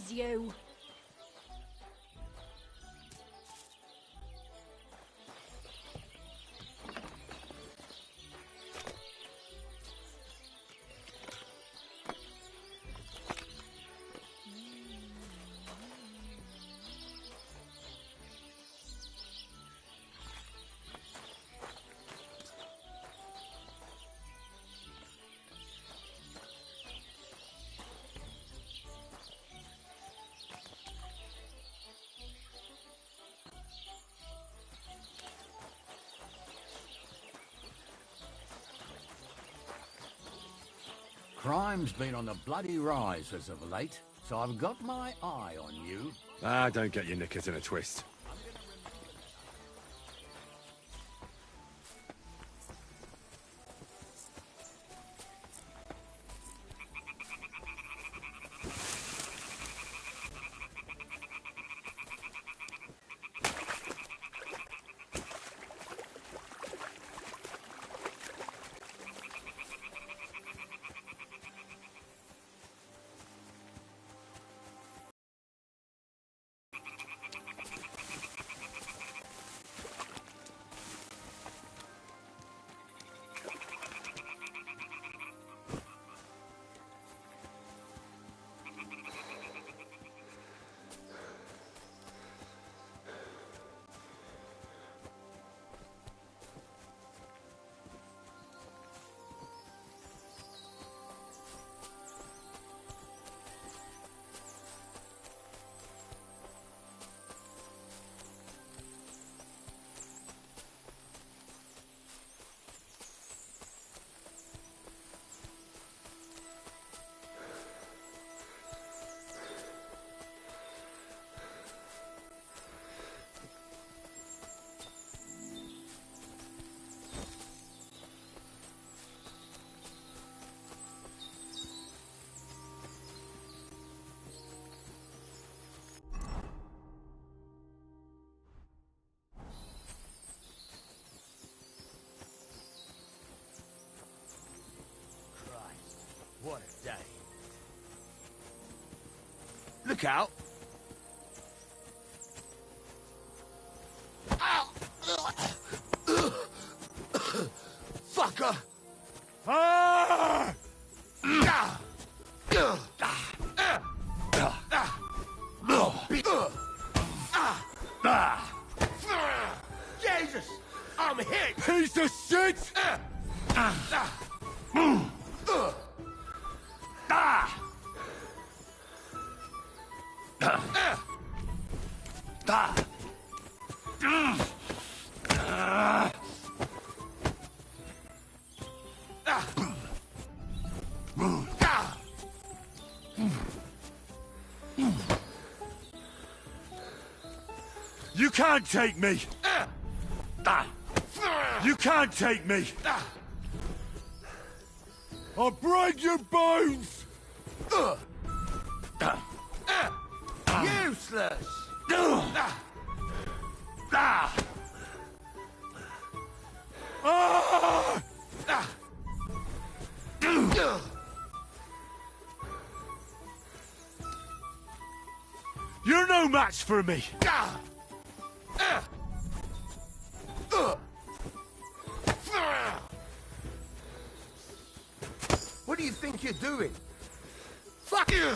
please you. Crime's been on the bloody rise as of late, so I've got my eye on you. Ah, don't get your knickers in a twist. What a day. Look out! Fucker! Ah! Jesus! I'm hit! Piece of shit! You can't take me! You can't take me! I'll break your bones! Useless! You're no match for me! What do you think you're doing? Fuck you!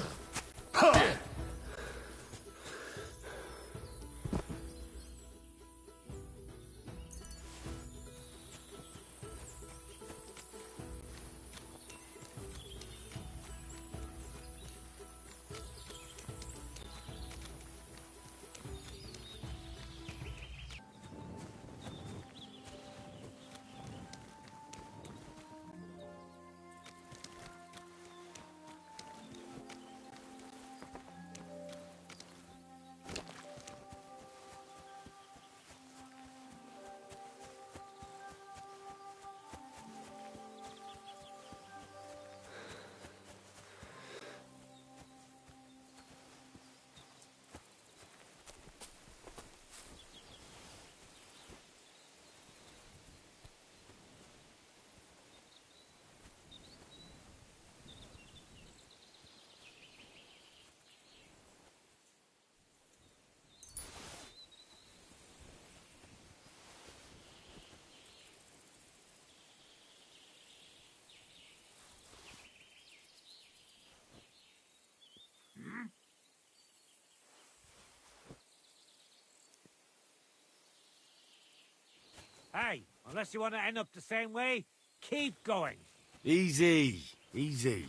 Hey, unless you want to end up the same way, keep going. Easy, easy.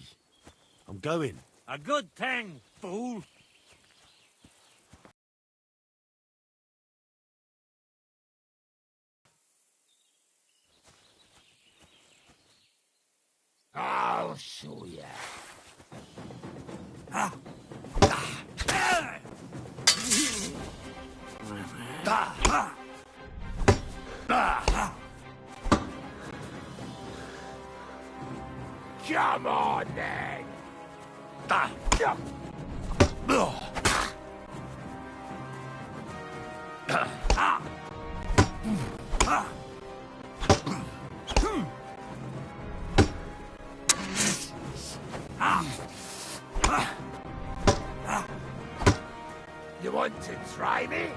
I'm going. A good thing, fool. I'll show ya. Come on, then. You want to try me?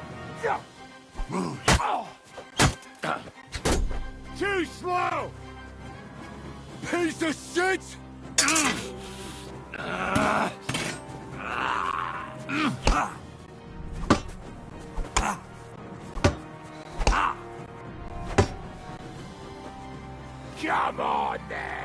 Too slow! Piece of shit! Come on, then.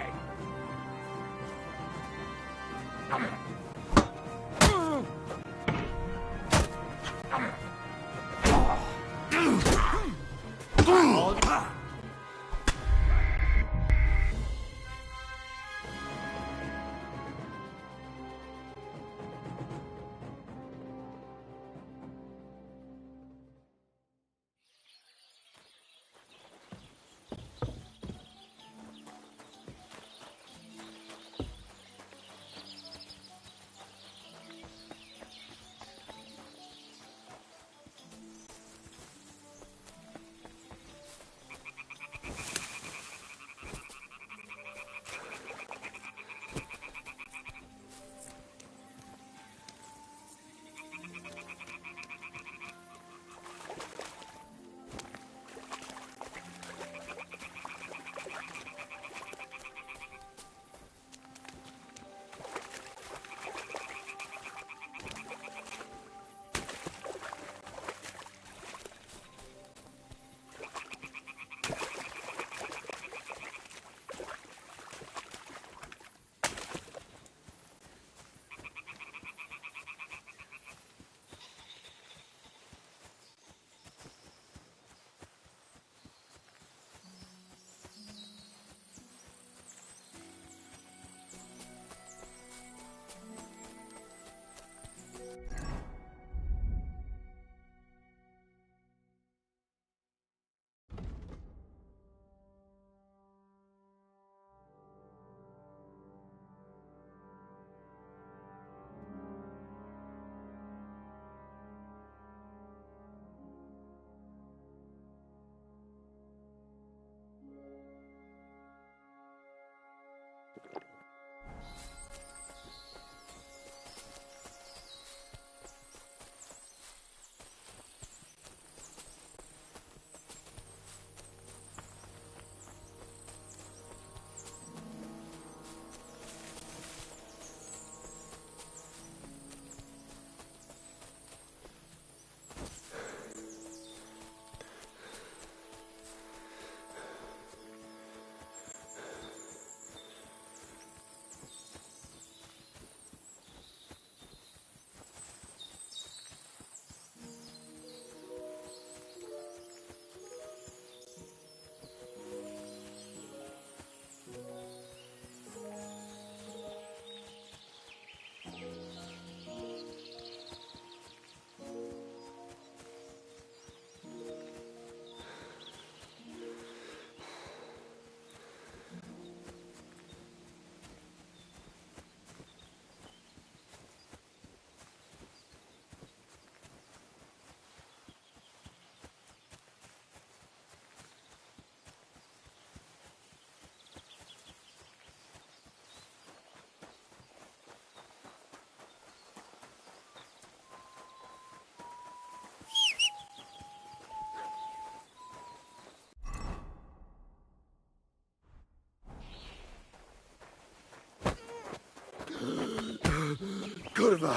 Kurwa!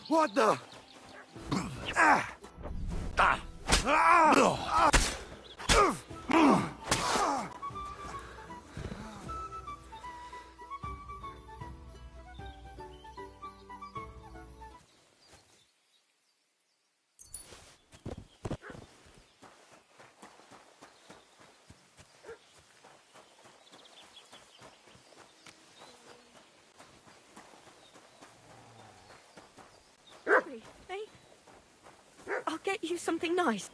What the? I'll get you something nice.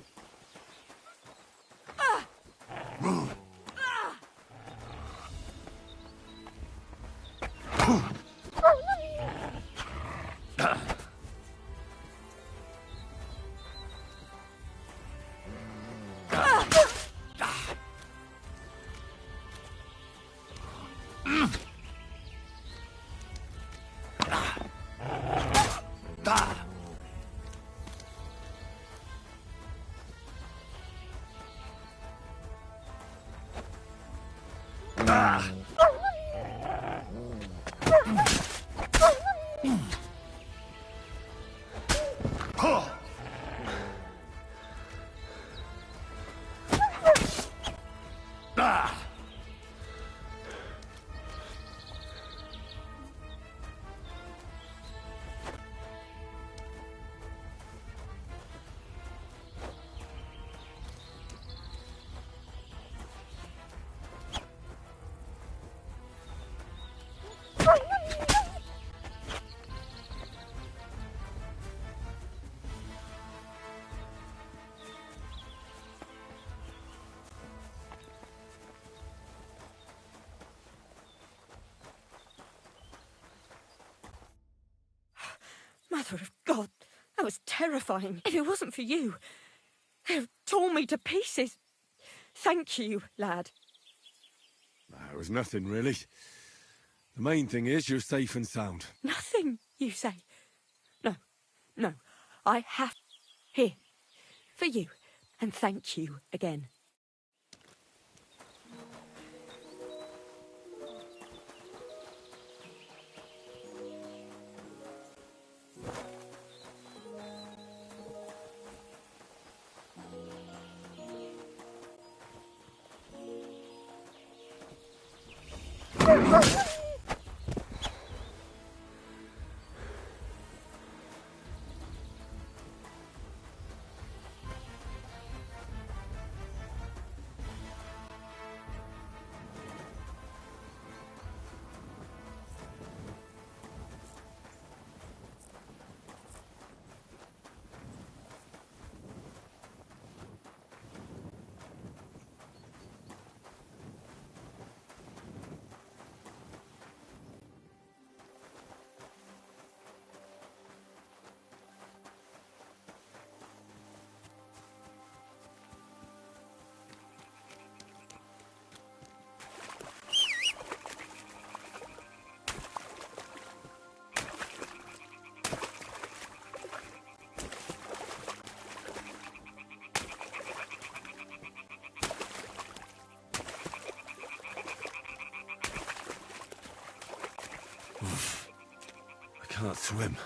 Mother of God, that was terrifying. If it wasn't for you, they'd have torn me to pieces. Thank you, lad. It was nothing, really. The main thing is you're safe and sound. Nothing, you say? No, I have... Here, for you, and thank you again. I can't swim.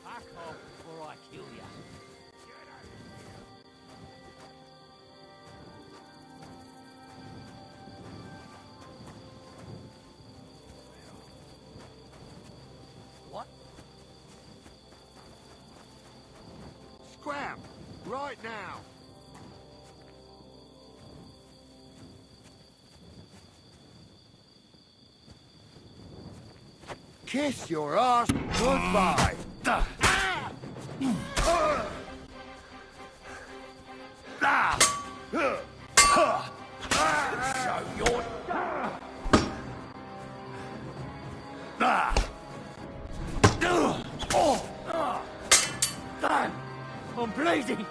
Back off before I kill ya. What? Scram! Right now! Kiss your ass goodbye! Show your... Damn! I'm bleeding!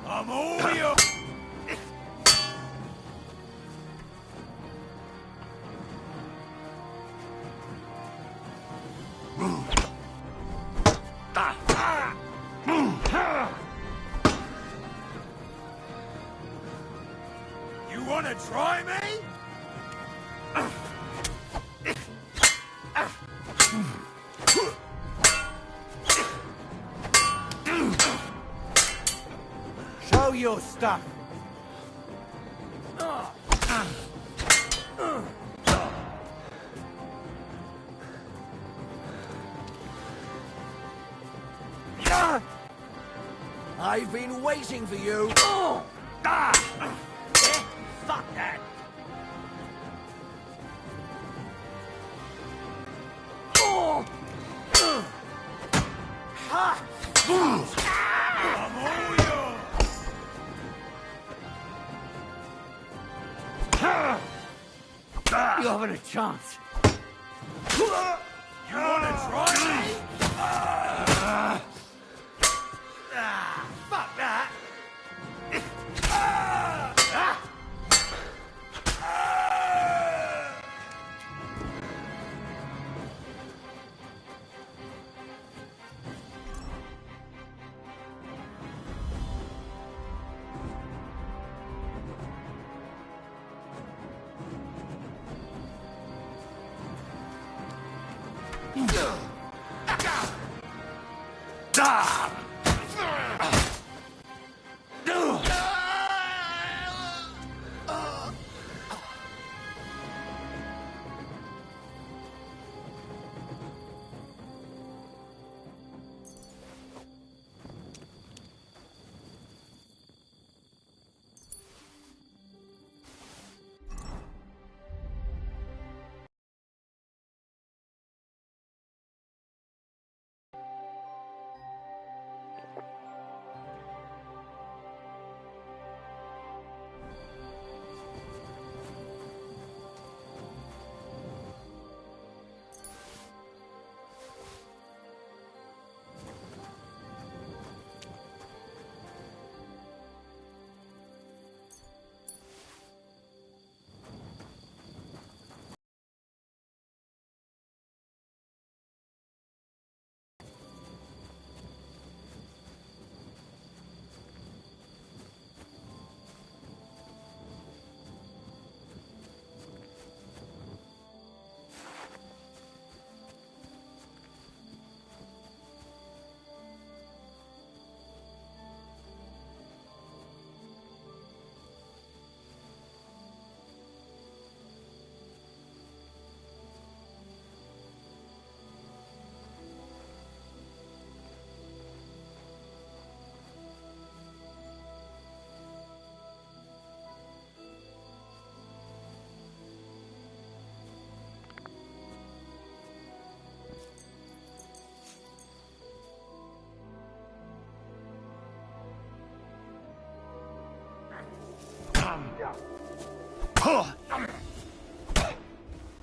I'm I'm all yours! You wanna try me? Show your stuff. I've been waiting for you. Yeah, fuck that. I'm all yours! You haven't a chance. You wanna try me? Fuck that.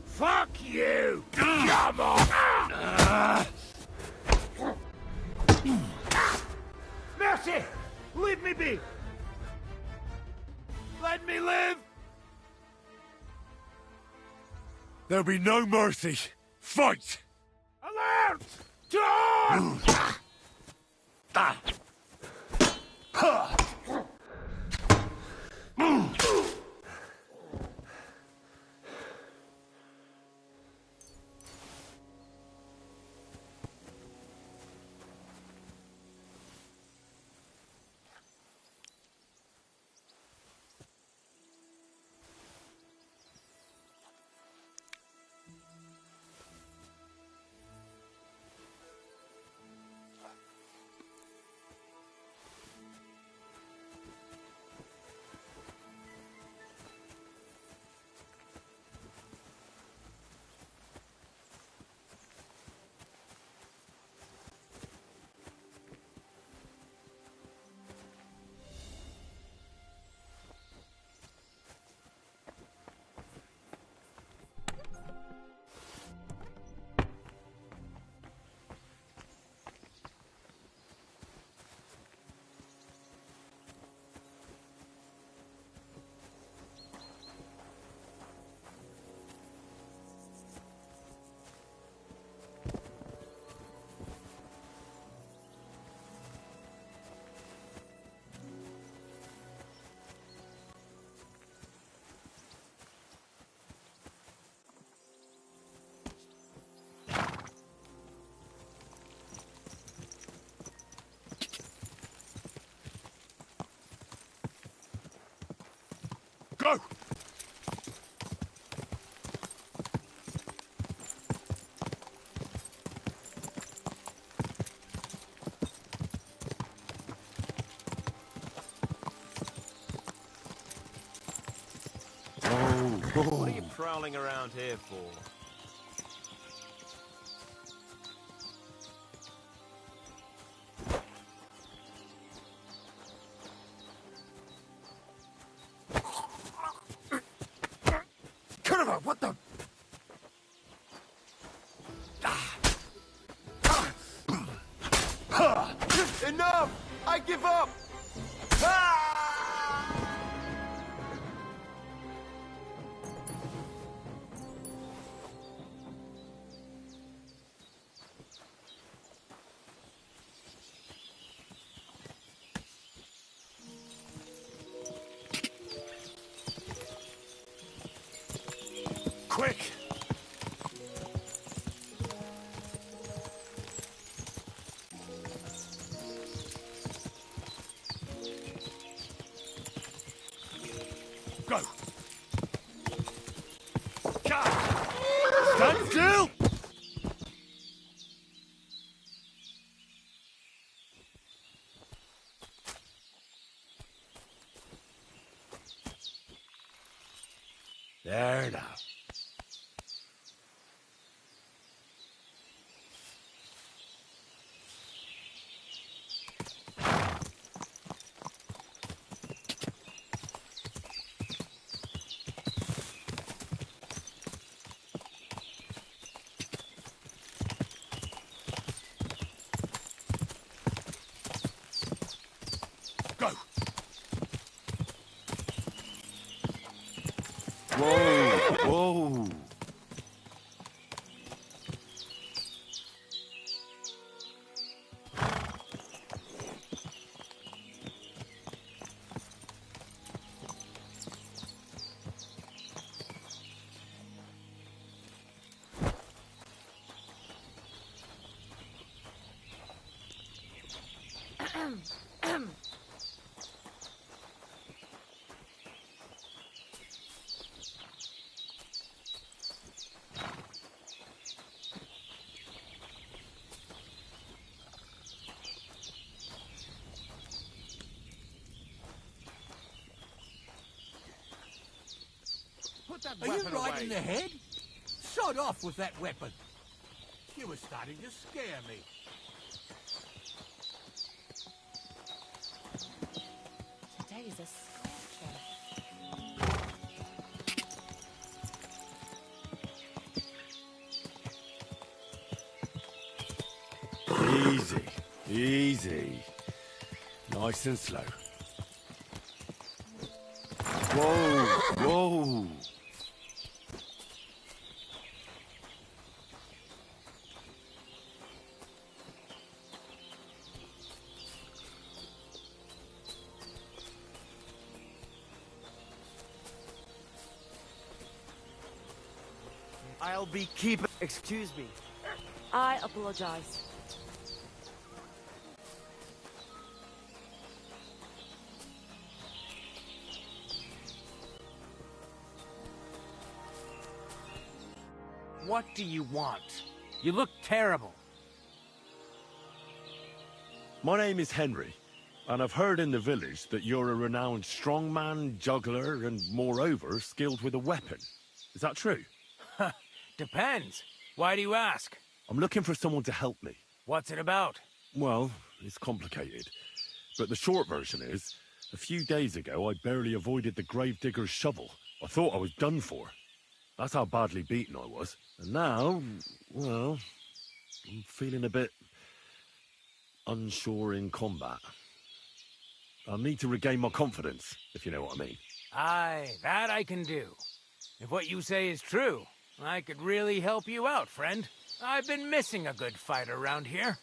Fuck you! Come on! Mercy! Leave me be! Let me live! There'll be no mercy. Fight! Alert! To arms! Go! What are you prowling around here for? Carver, what the? Enough! I give up! Quick! Go! Stand still! There now. Go! Whoa! Whoa! Put that Are you weapon right away. in the head? Sod off with that weapon. You were starting to scare me. Today is a scorcher. Easy, easy. Nice and slow. Whoa, whoa. I'll be keeping... Excuse me. I apologize. What do you want? You look terrible. My name is Henry, and I've heard in the village that you're a renowned strongman, juggler, and moreover, skilled with a weapon. Is that true? Depends. Why do you ask? I'm looking for someone to help me. What's it about? Well, it's complicated. But the short version is, a few days ago I barely avoided the gravedigger's shovel. I thought I was done for. That's how badly beaten I was. And now, well, I'm feeling a bit unsure in combat. I'll need to regain my confidence, if you know what I mean. Aye, that I can do. If what you say is true, I could really help you out, friend. I've been missing a good fight around here.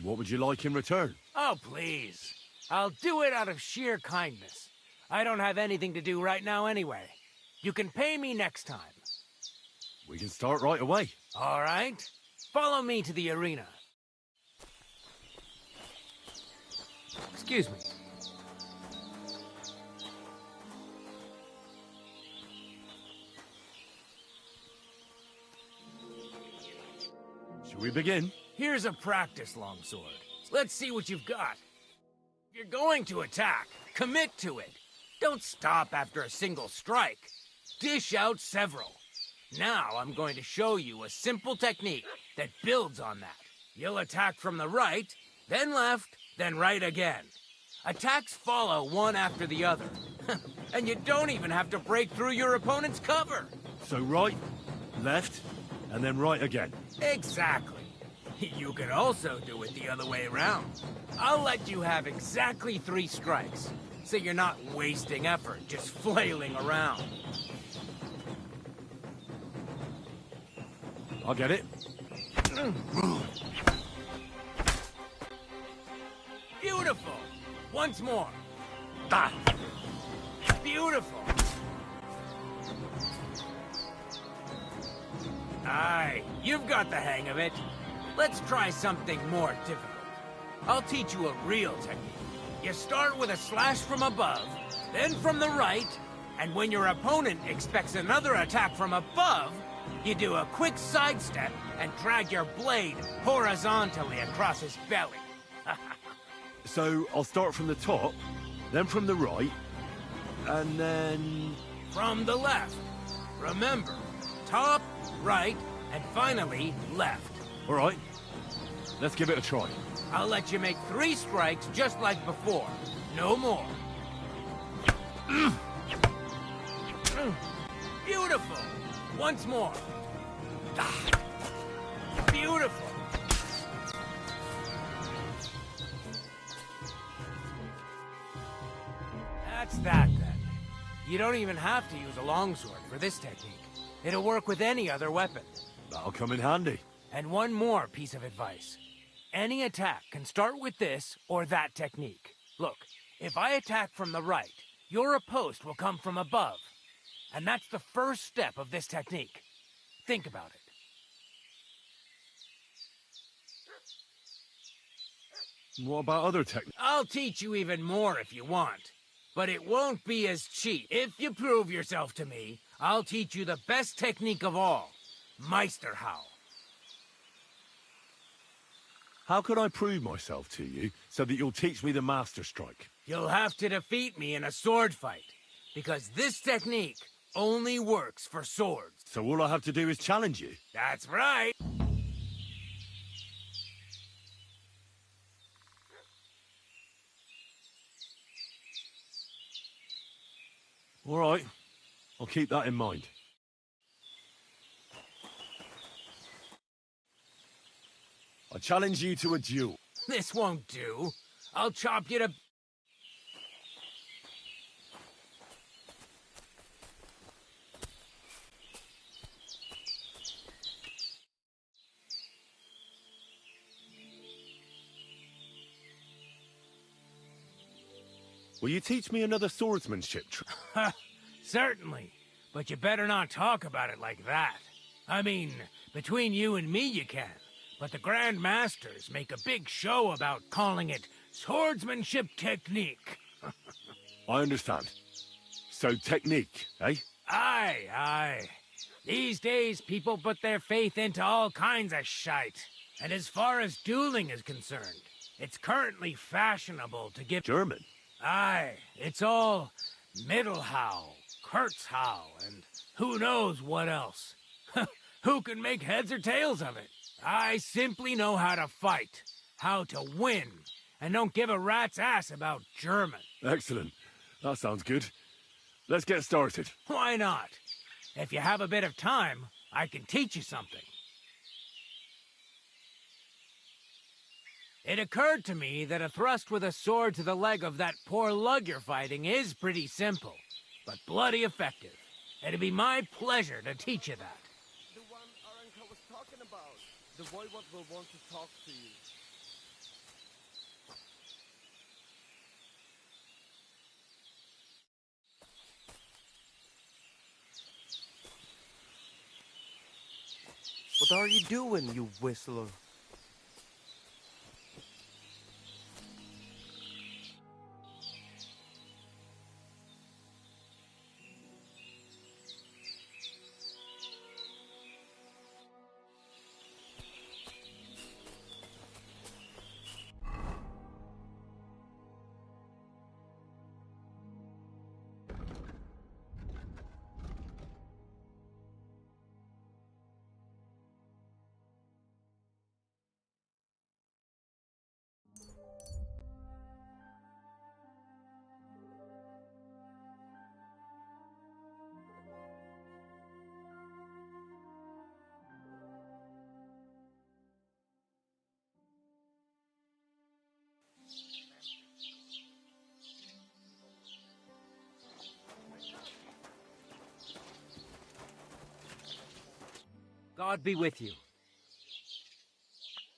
What would you like in return? Oh, please. I'll do it out of sheer kindness. I don't have anything to do right now anyway. You can pay me next time. We can start right away. All right? Follow me to the arena. Excuse me. We begin? Here's a practice longsword. Let's see what you've got. If you're going to attack, commit to it. Don't stop after a single strike. Dish out several. Now I'm going to show you a simple technique that builds on that. You'll attack from the right, then left, then right again. Attacks follow one after the other. And you don't even have to break through your opponent's cover. So right, left, and then right again. Exactly. You could also do it the other way around. I'll let you have exactly 3 strikes, so you're not wasting effort just flailing around. I'll get it. Beautiful. Once more. Ah. Beautiful. Aye, you've got the hang of it. Let's try something more difficult. I'll teach you a real technique. You start with a slash from above, then from the right, and when your opponent expects another attack from above, you do a quick sidestep and drag your blade horizontally across his belly. So I'll start from the top, then from the right, and then... From the left. Remember, top, right, and finally, left. All right, let's give it a try. I'll let you make 3 strikes just like before. No more. Beautiful. Once more. Beautiful. That's that, then. You don't even have to use a longsword for this technique. It'll work with any other weapon. That'll come in handy. And one more piece of advice. Any attack can start with this or that technique. Look, if I attack from the right, your riposte will come from above. And that's the first step of this technique. Think about it. What about other techniques? I'll teach you even more if you want. But it won't be as cheap. If you prove yourself to me, I'll teach you the best technique of all. Meisterhau. How can I prove myself to you so that you'll teach me the Master Strike? You'll have to defeat me in a sword fight. Because this technique only works for swords. So all I have to do is challenge you? That's right. All right, I'll keep that in mind. I challenge you to a duel. This won't do. I'll chop you to... Will you teach me another swordsmanship trick? Certainly. But you better not talk about it like that. I mean, between you and me you can. But the Grand Masters make a big show about calling it swordsmanship technique. I understand. So technique, eh? Aye, aye. These days, people put their faith into all kinds of shite. And as far as dueling is concerned, it's currently fashionable to give... German? Aye, it's all Mittelhau, Kurzhau, and who knows what else. Who can make heads or tails of it? I simply know how to fight, how to win, and don't give a rat's ass about German. Excellent. That sounds good. Let's get started. Why not? If you have a bit of time, I can teach you something. It occurred to me that a thrust with a sword to the leg of that poor lug you're fighting is pretty simple, but bloody effective. It'd be my pleasure to teach you that. The one Aranka was talking about. The Voivod will want to talk to you. What are you doing, you whistler? God be with you.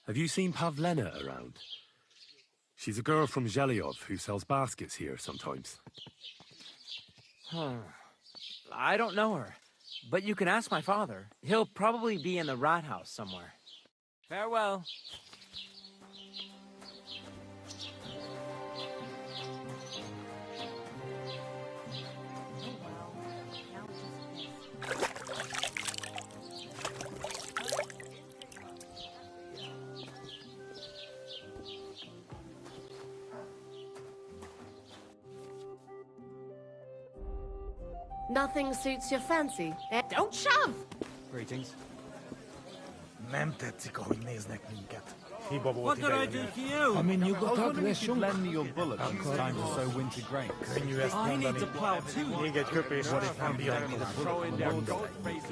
Have you seen Pavlena around? She's a girl from Zhelyov who sells baskets here sometimes. I don't know her, but you can ask my father. He'll probably be in the rat house somewhere. Farewell. Nothing suits your fancy. Don't shove! Greetings. What did I do to you? I mean, you got up there, should lend me your bullet when it's time to sow winter grains. I need to plow too. What if I'm beyond the bullet?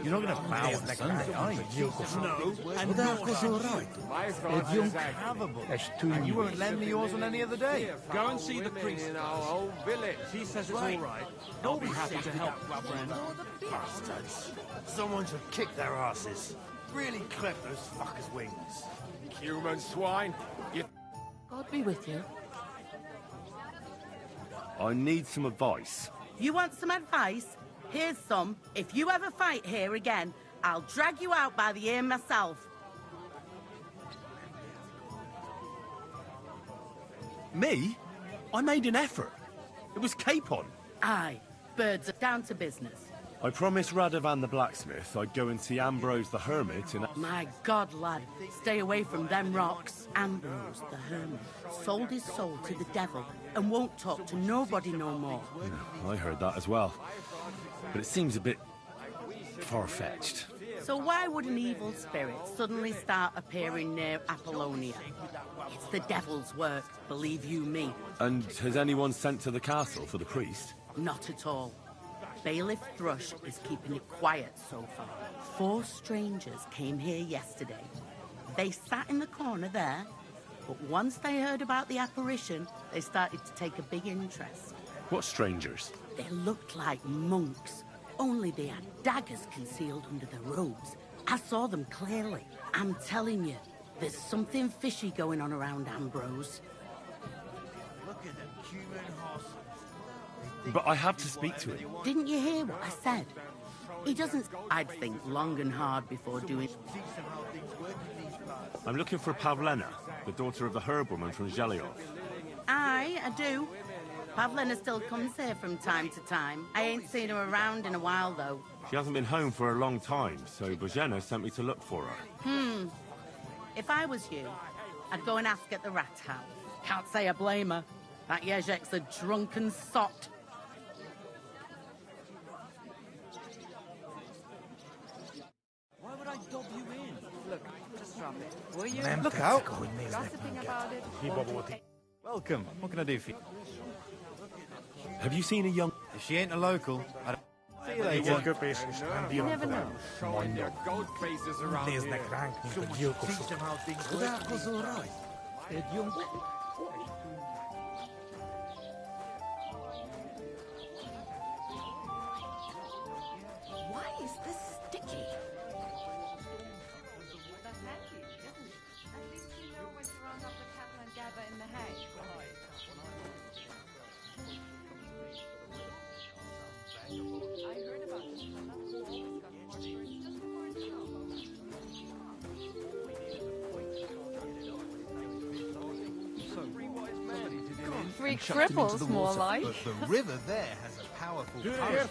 You're not going to plow on Sunday, are you? No, and Well, nor that's all right. If you have a bullet, and you won't lend me yours on any other day. go and see the priest. In our own village. He says it's all right. I'll be happy to help, friend. Bastards. Someone should kick their asses. Really clip those fuckers' wings. Human swine. You God be with you. I need some advice. You want some advice? Here's some. If you ever fight here again, I'll drag you out by the ear myself. Me? I made an effort. It was Capon. Aye, birds are down to business. I promised Radovan the blacksmith I'd go and see Ambrose the hermit in... My God, lad, stay away from them rocks. Ambrose, the hermit, sold his soul to the devil and won't talk to nobody no more. I heard that as well. But it seems a bit... far-fetched. So why would an evil spirit suddenly start appearing near Apollonia? It's the devil's work, believe you me. And has anyone sent to the castle for the priest? Not at all. Bailiff Thrush is keeping it quiet so far. 4 strangers came here yesterday. They sat in the corner there, but once they heard about the apparition, they started to take a big interest. What strangers? They looked like monks, only they had daggers concealed under their robes. I saw them clearly. I'm telling you, there's something fishy going on around Ambrose. Look at them human horses. But I have to speak to him. Didn't you hear what I said? He doesn't... I'd think long and hard before doing... I'm looking for Pavlena, the daughter of the herb-woman from Zhelyov. Aye, I do. Pavlena still comes here from time to time. I ain't seen her around in a while, though. She hasn't been home for a long time, so Bozhena sent me to look for her. If I was you, I'd go and ask at the rat house. Can't say I blame her. That Yezhek's a drunken sot. Why would I dob you in? Look, just drop it. Will you? Look out! Gossiping about it. Welcome. What can I do for you? Have you seen a young... If she ain't a local, I don't... See you later. You never know. showing their gold faces around here. Teach them how things work. That's all right. Why is this sticky? That's handy, isn't it? At least you know when to round up the cattle and gather in the hay. I heard about this fella who always got horse just before his show. Three cripples, more like. But the river there has a powerful current.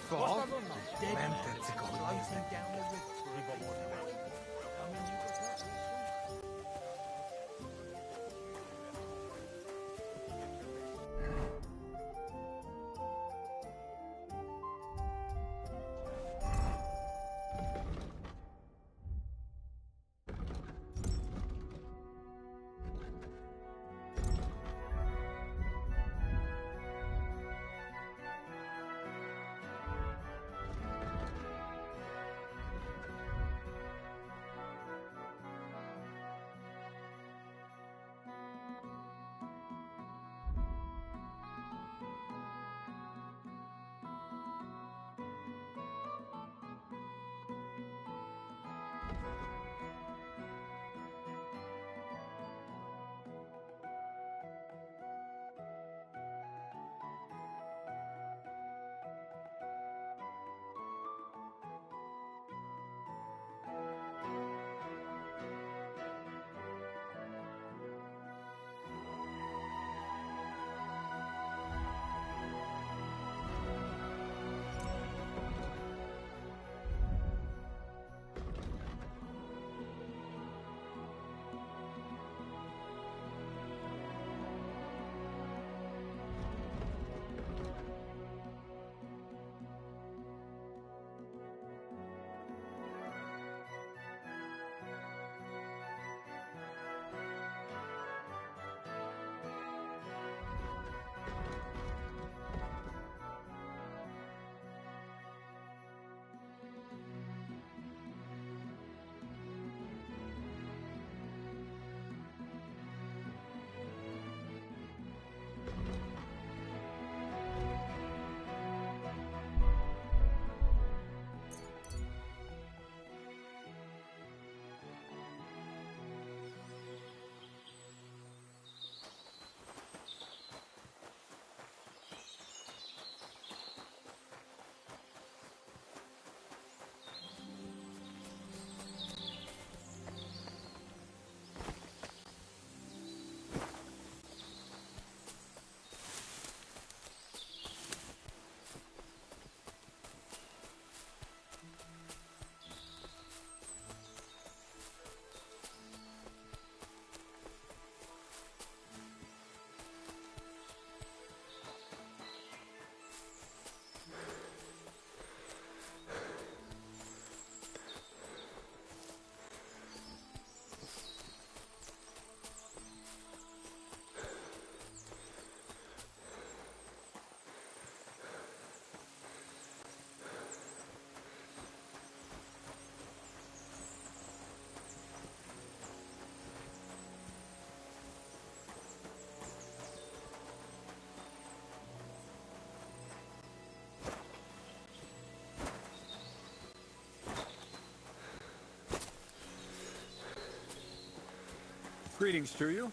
Greetings to you.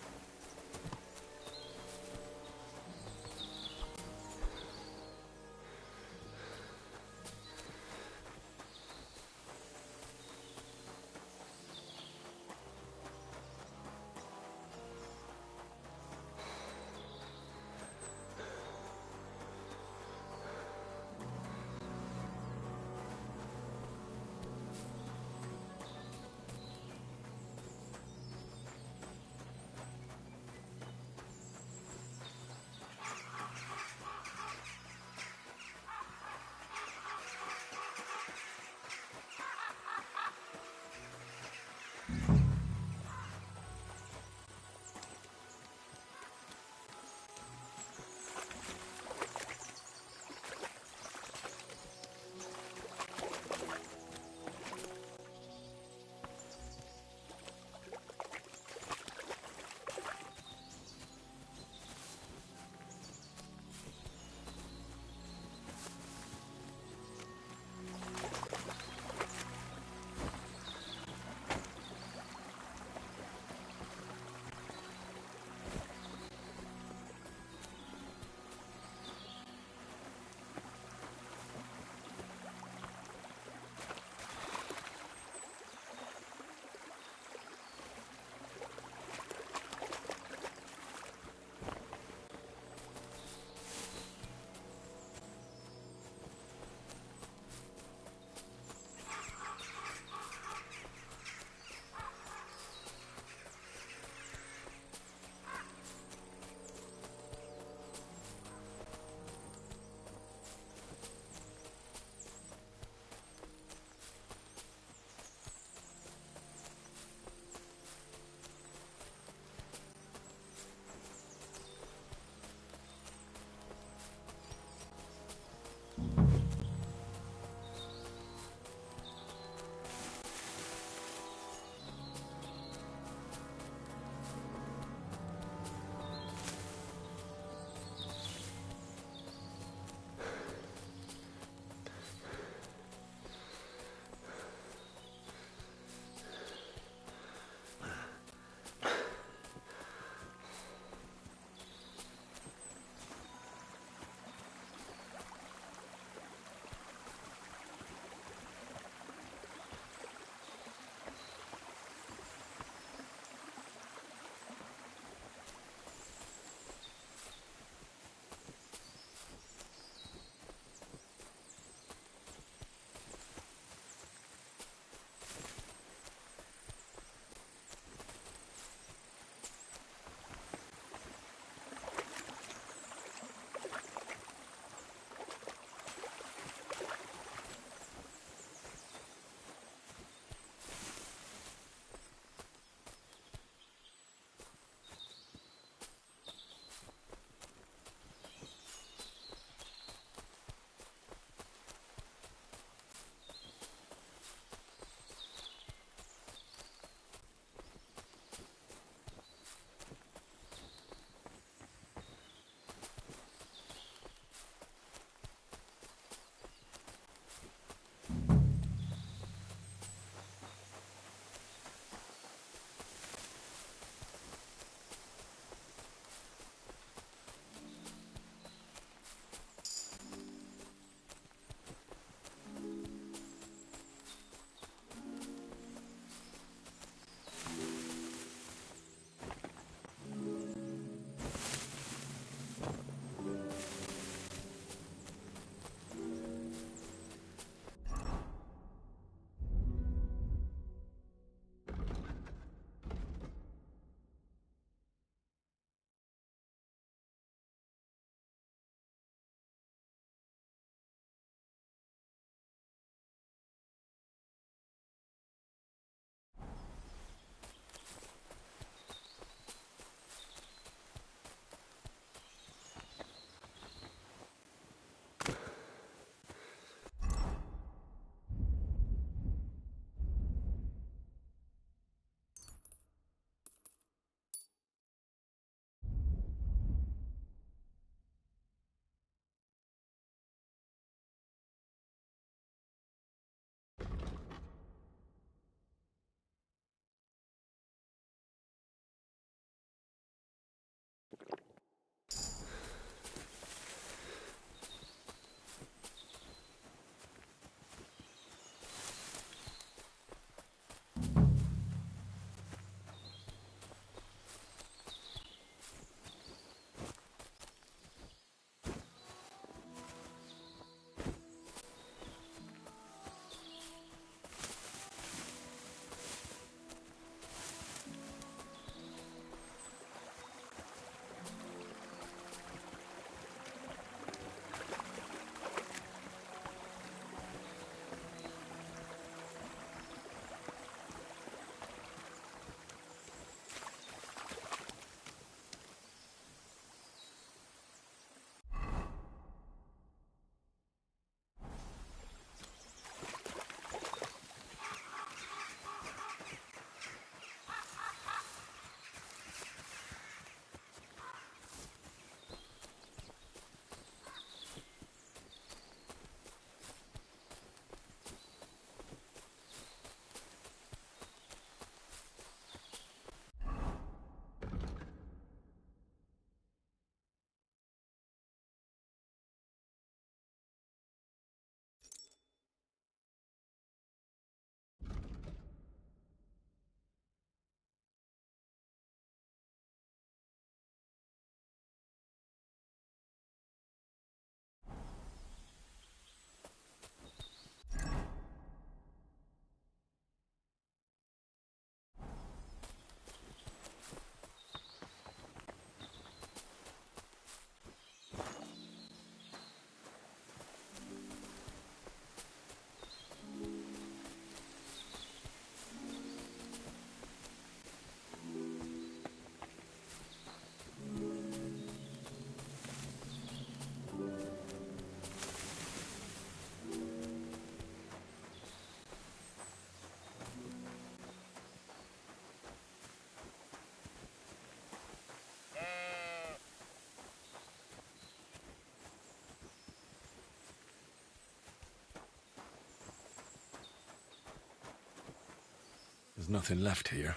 There's nothing left here.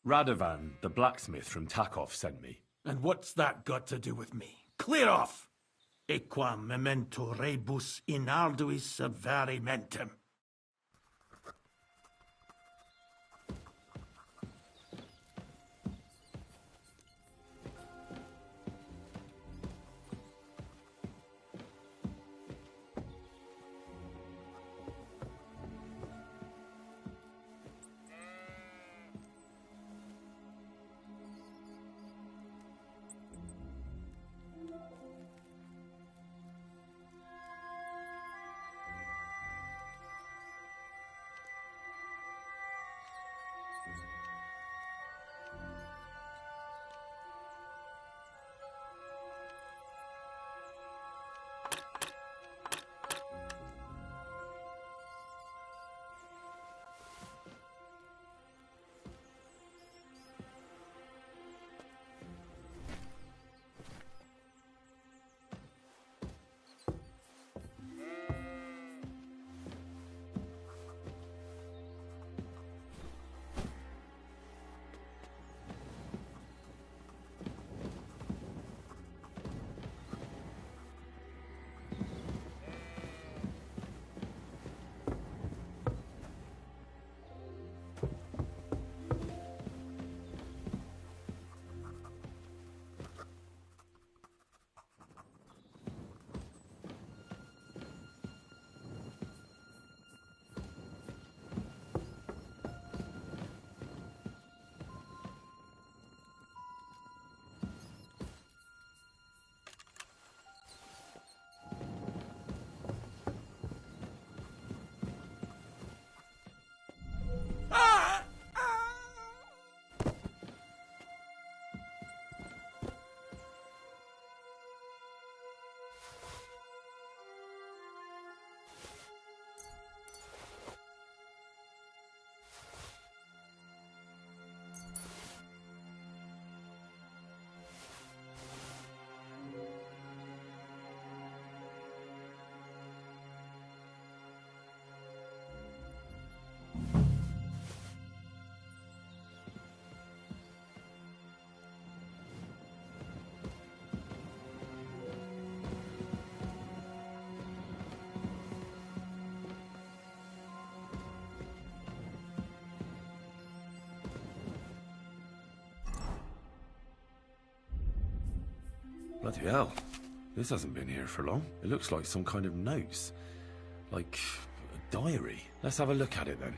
Radovan, the blacksmith from Takov, sent me. And what's that got to do with me? Clear off! Equam memento rebus in arduis verimentem. Bloody hell. This hasn't been here for long. It looks like some kind of notes. Like a diary. Let's have a look at it then.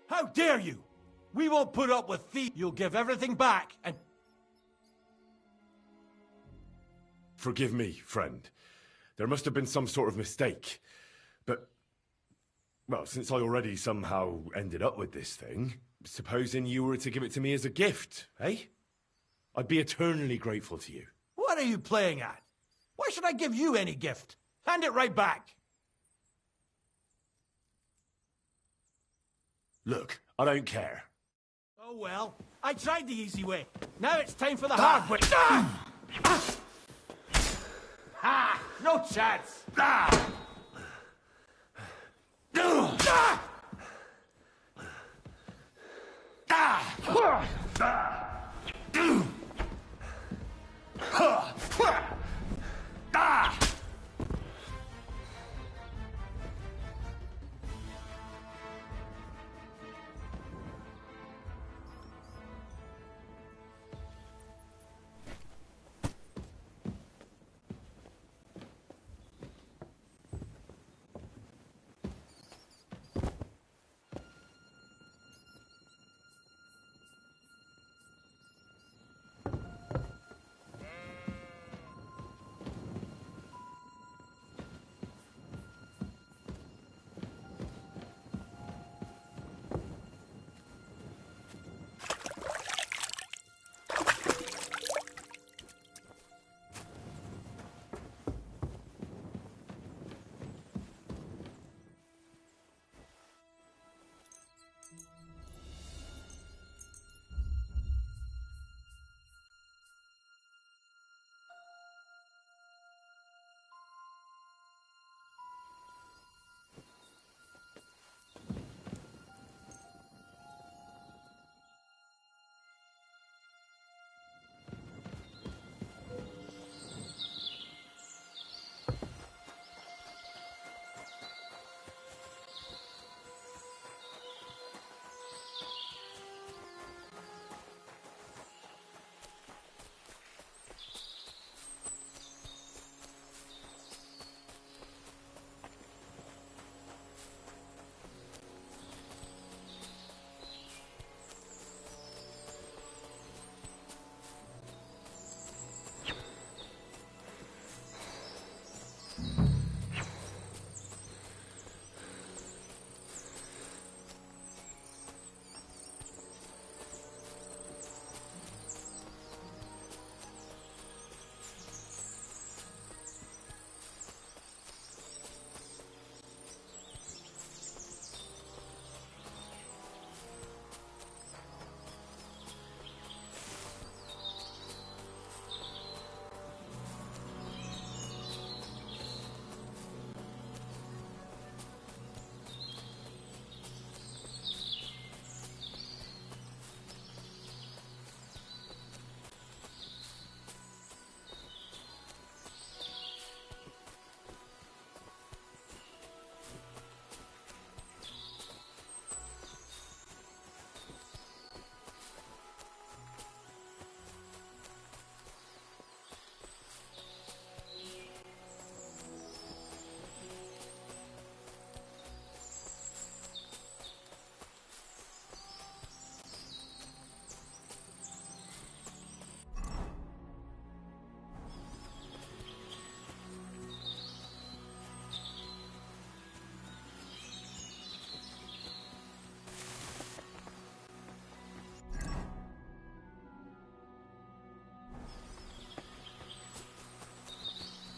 How dare you? We won't put up with thieves. You'll give everything back and... Forgive me, friend. There must have been some sort of mistake. But, well, since I already somehow ended up with this thing, supposing you were to give it to me as a gift, eh? I'd be eternally grateful to you. What are you playing at? Why should I give you any gift? Hand it right back. Look, I don't care. Oh well, I tried the easy way. Now it's time for the hard way. Ha! No chance!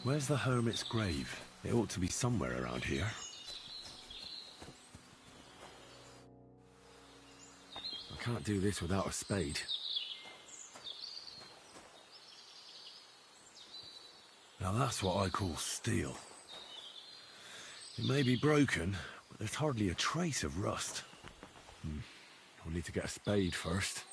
Where's the hermit's grave? It ought to be somewhere around here. I can't do this without a spade. Now that's what I call steel. It may be broken, but there's hardly a trace of rust. I'll need to get a spade first.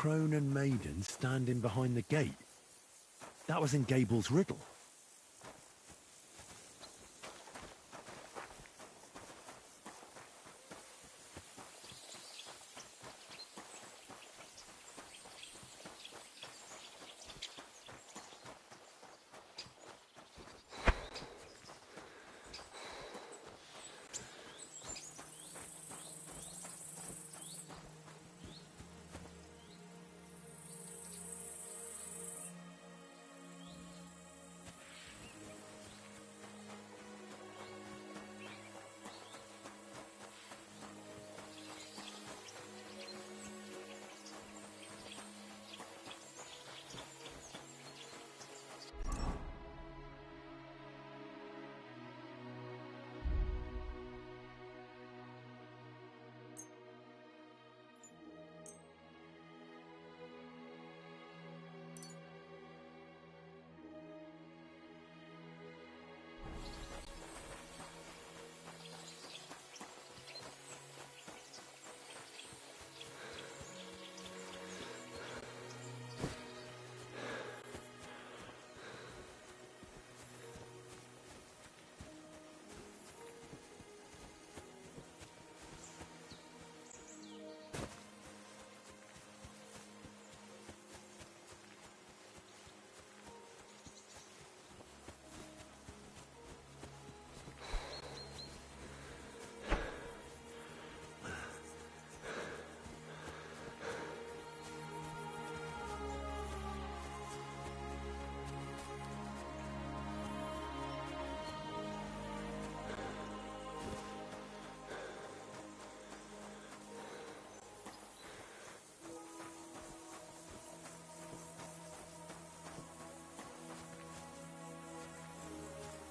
crone and maiden standing behind the gate. That was in Gable's riddle.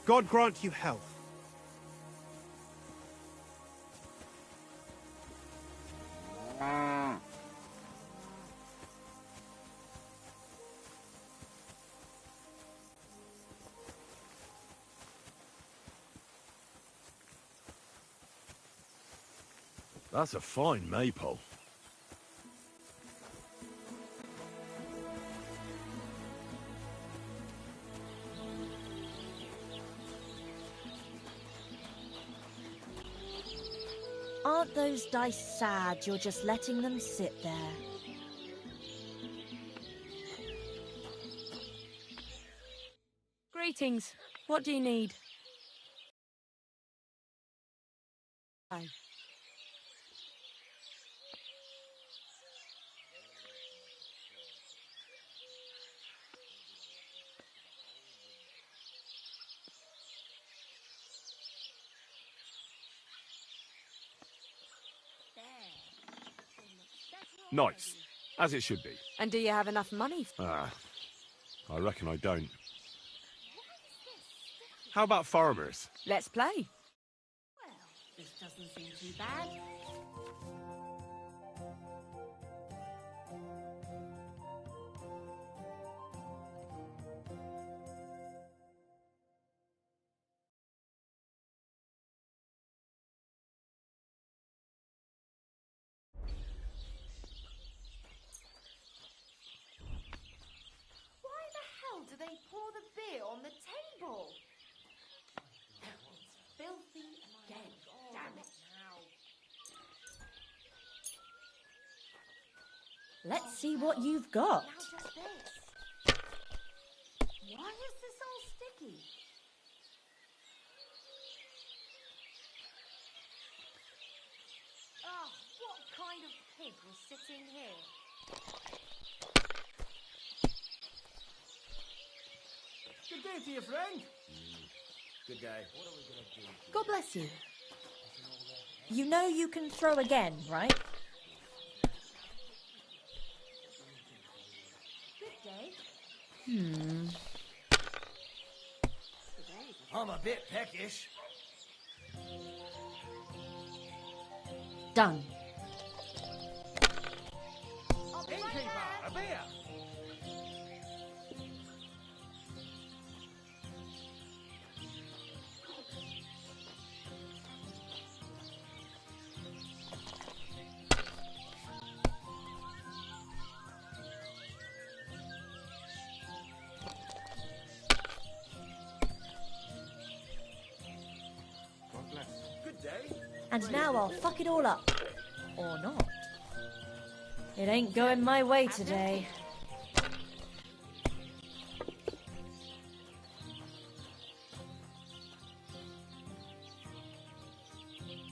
God grant you health. That's a fine maypole. Aren't those dice sad you're just letting them sit there? Greetings. What do you need? Hi. Nice. As it should be. And do you have enough money? Ah, I reckon I don't. How about farmers? Let's play. Well, this doesn't seem too bad. Why the hell do they pour the beer on the table? It's filthy again. Damn it. Let's see what you've got. Now just this. Why is this all sticky? Oh, what kind of pig was sitting here? Good day to you, friend. Good day. God bless you. You know you can throw again, right? Good day. I'm a bit peckish. Done. Innkeeper, a beer. And now I'll fuck it all up. Or not. It ain't going my way today.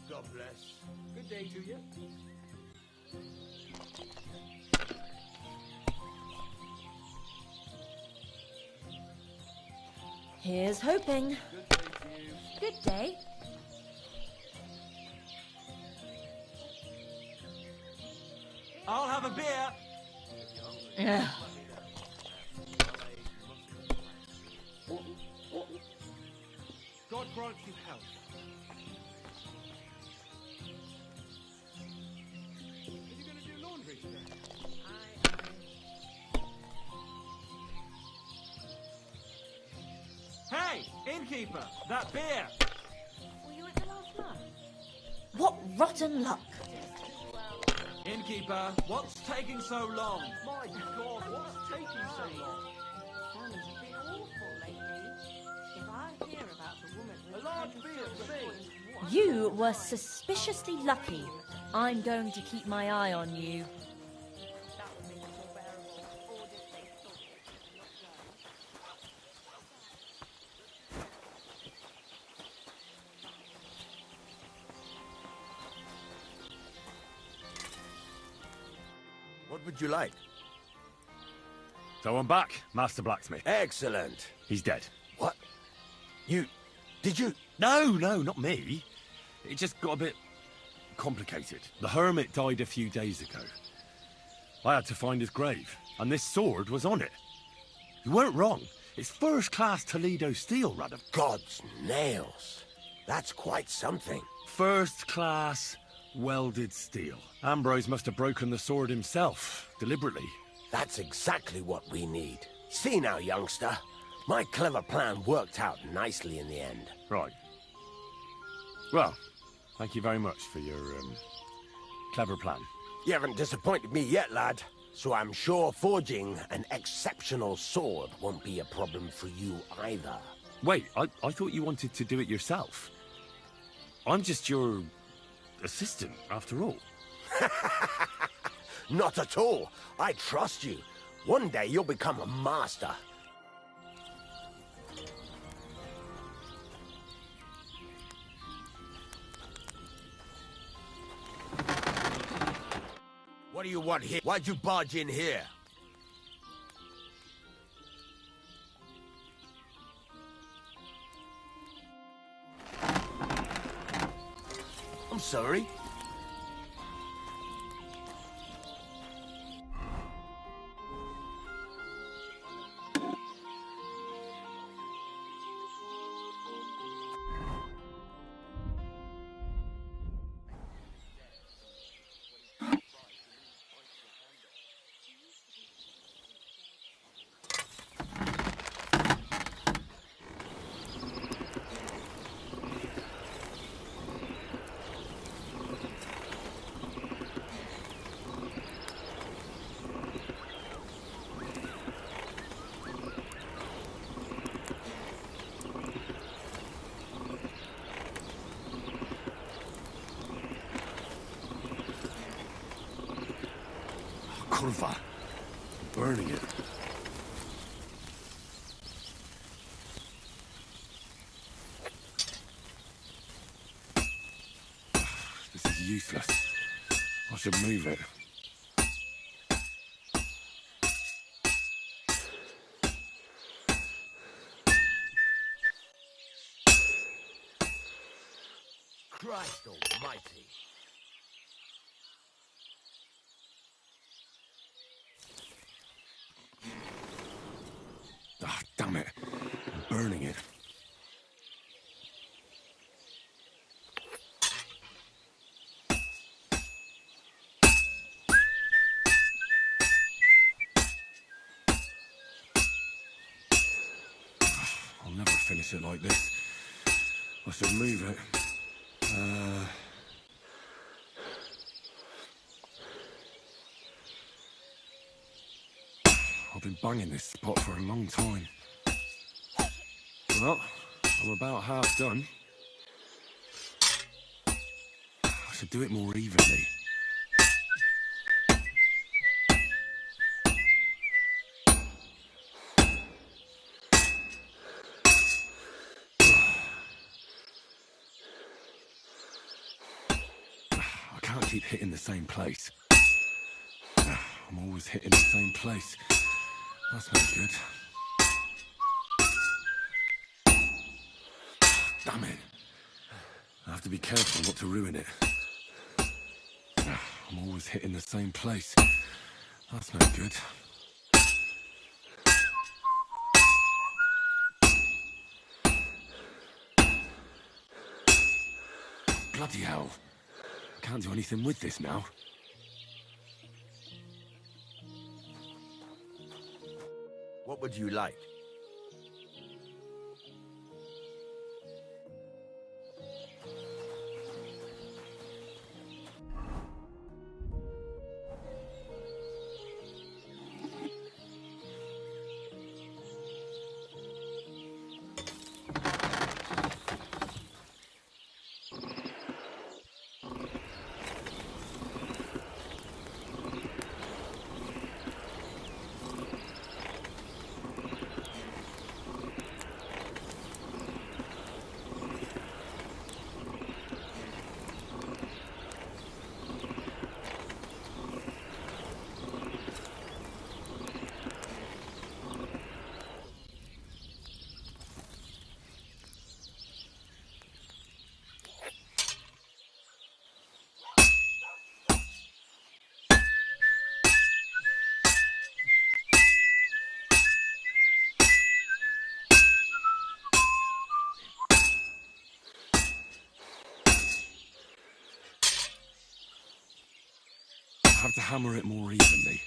God bless. Good day to you. Here's hoping. Good day to you. Good day. I'll have a beer. Ugh. God grant you health. Are you going to do laundry today? Hey, innkeeper, that beer. Were you at the last one? What rotten luck. Innkeeper, what's taking so long? My God, what's taking so long? Family's been awful lately. If I hear about the woman with A large the beer, please. You were suspiciously lucky. I'm going to keep my eye on you. that would make it more bearable, or did they thought it not What would you like? So I'm back, Master Blacksmith. Excellent. He's dead. What? Did you? No, not me. It just got a bit complicated. The hermit died a few days ago. I had to find his grave, and this sword was on it. You weren't wrong. It's first-class Toledo steel, Radzig. God's nails. That's quite something. First-class welded steel. Ambrose must have broken the sword himself, deliberately. That's exactly what we need. See now, youngster. My clever plan worked out nicely in the end. Right. Well, thank you very much for your, clever plan. You haven't disappointed me yet, lad. So I'm sure forging an exceptional sword won't be a problem for you either. Wait, I thought you wanted to do it yourself. I'm just your assistant, after all. Not at all. I trust you. One day you'll become a master. What do you want here? Why'd you barge in here? I'm sorry. Kurva. Burning it. This is useless. I should move it. Christ almighty. Ah, damn it. I'm burning it. I'll never finish it like this. I should move it. I've been banging this spot for a long time. Well, I'm about half done. should do it more evenly. I can't keep hitting the same place. I'm always hitting the same place. That's no good. Damn it. I have to be careful not to ruin it. I'm always hitting the same place. That's no good. Bloody hell. I can't do anything with this now. What would you like? I have to hammer it more evenly.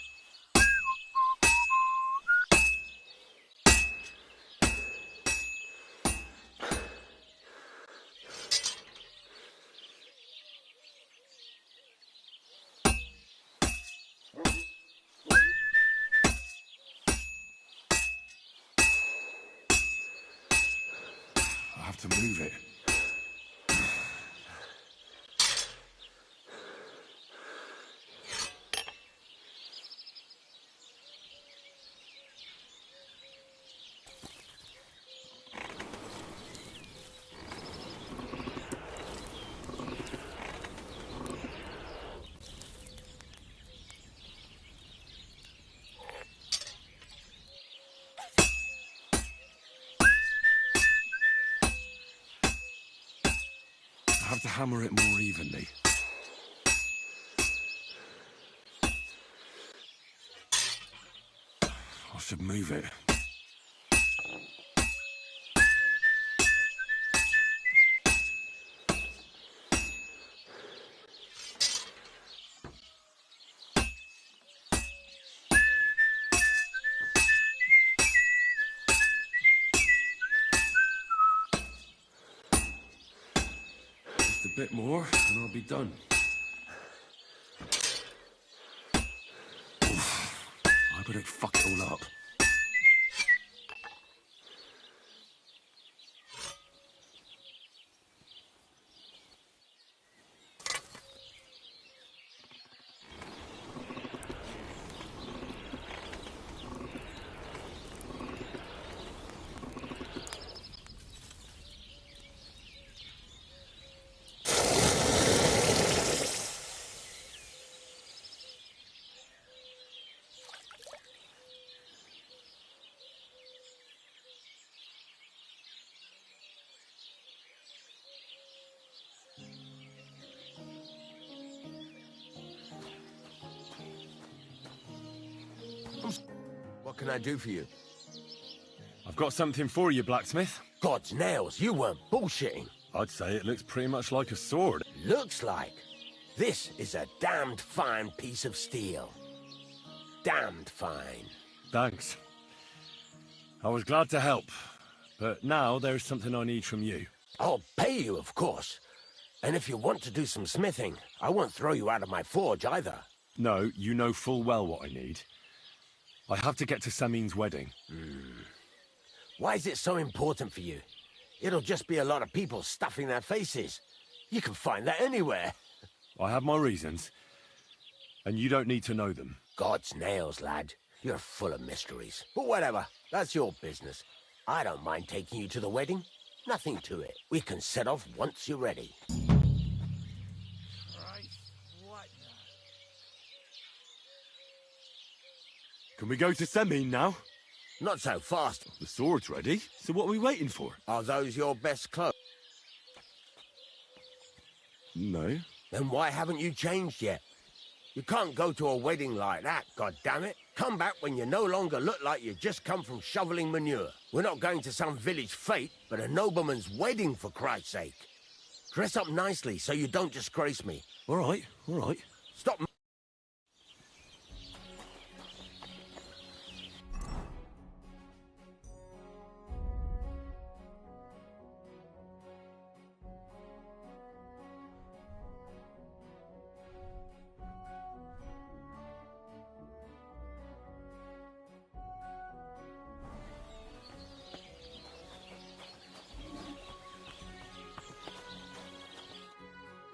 I have to move it. I have to hammer it more evenly. I should move it. Just a bit more and I'll be done. Oof. I hope I don't fuck it all up. What can I do for you? I've got something for you, blacksmith. God's nails, you weren't bullshitting. I'd say it looks pretty much like a sword. Looks like. This is a damned fine piece of steel. Damned fine. Thanks. I was glad to help, but now there's something I need from you. I'll pay you, of course. And if you want to do some smithing, I won't throw you out of my forge either. No, you know full well what I need. I have to get to Samin's wedding. Why is it so important for you? It'll just be a lot of people stuffing their faces. You can find that anywhere. I have my reasons, and you don't need to know them. God's nails, lad. You're full of mysteries. But whatever, that's your business. I don't mind taking you to the wedding. Nothing to it. We can set off once you're ready. Christ, what? Can we go to Semine now? Not so fast. The sword's ready, so what are we waiting for? Are those your best clothes? No. Then why haven't you changed yet? You can't go to a wedding like that, goddammit. Come back when you no longer look like you just come from shoveling manure. We're not going to some village fete, but a nobleman's wedding, for Christ's sake. Dress up nicely so you don't disgrace me. All right, all right. Stop.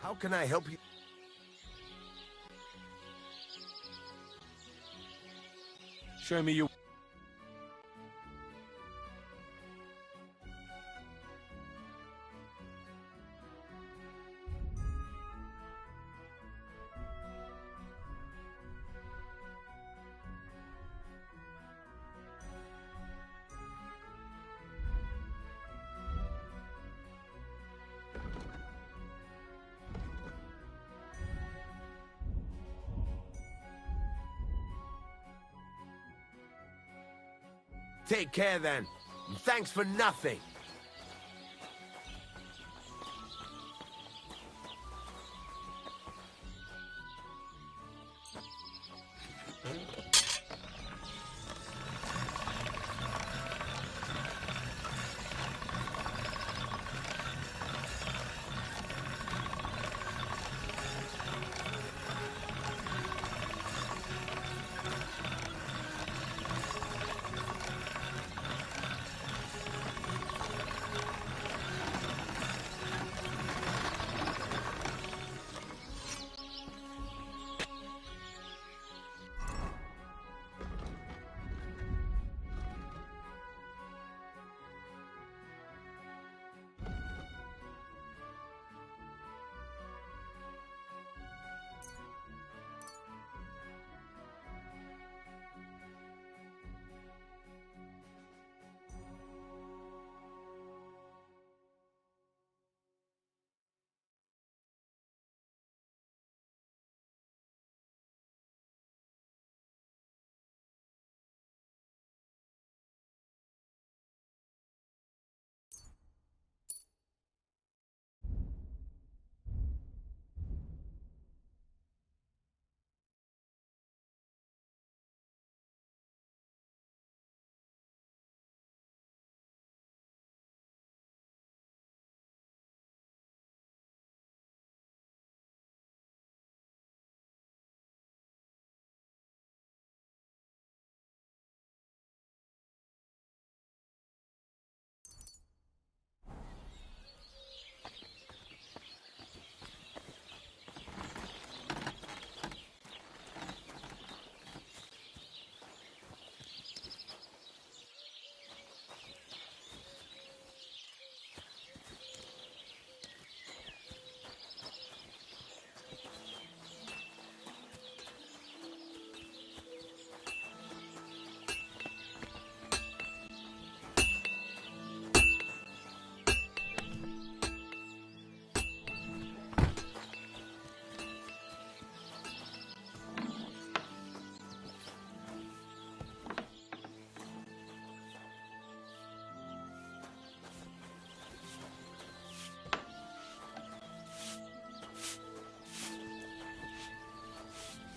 How can I help you? Show me your... Take care then. And thanks for nothing.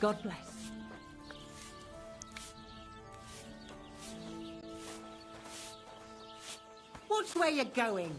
God bless. Watch where you're going.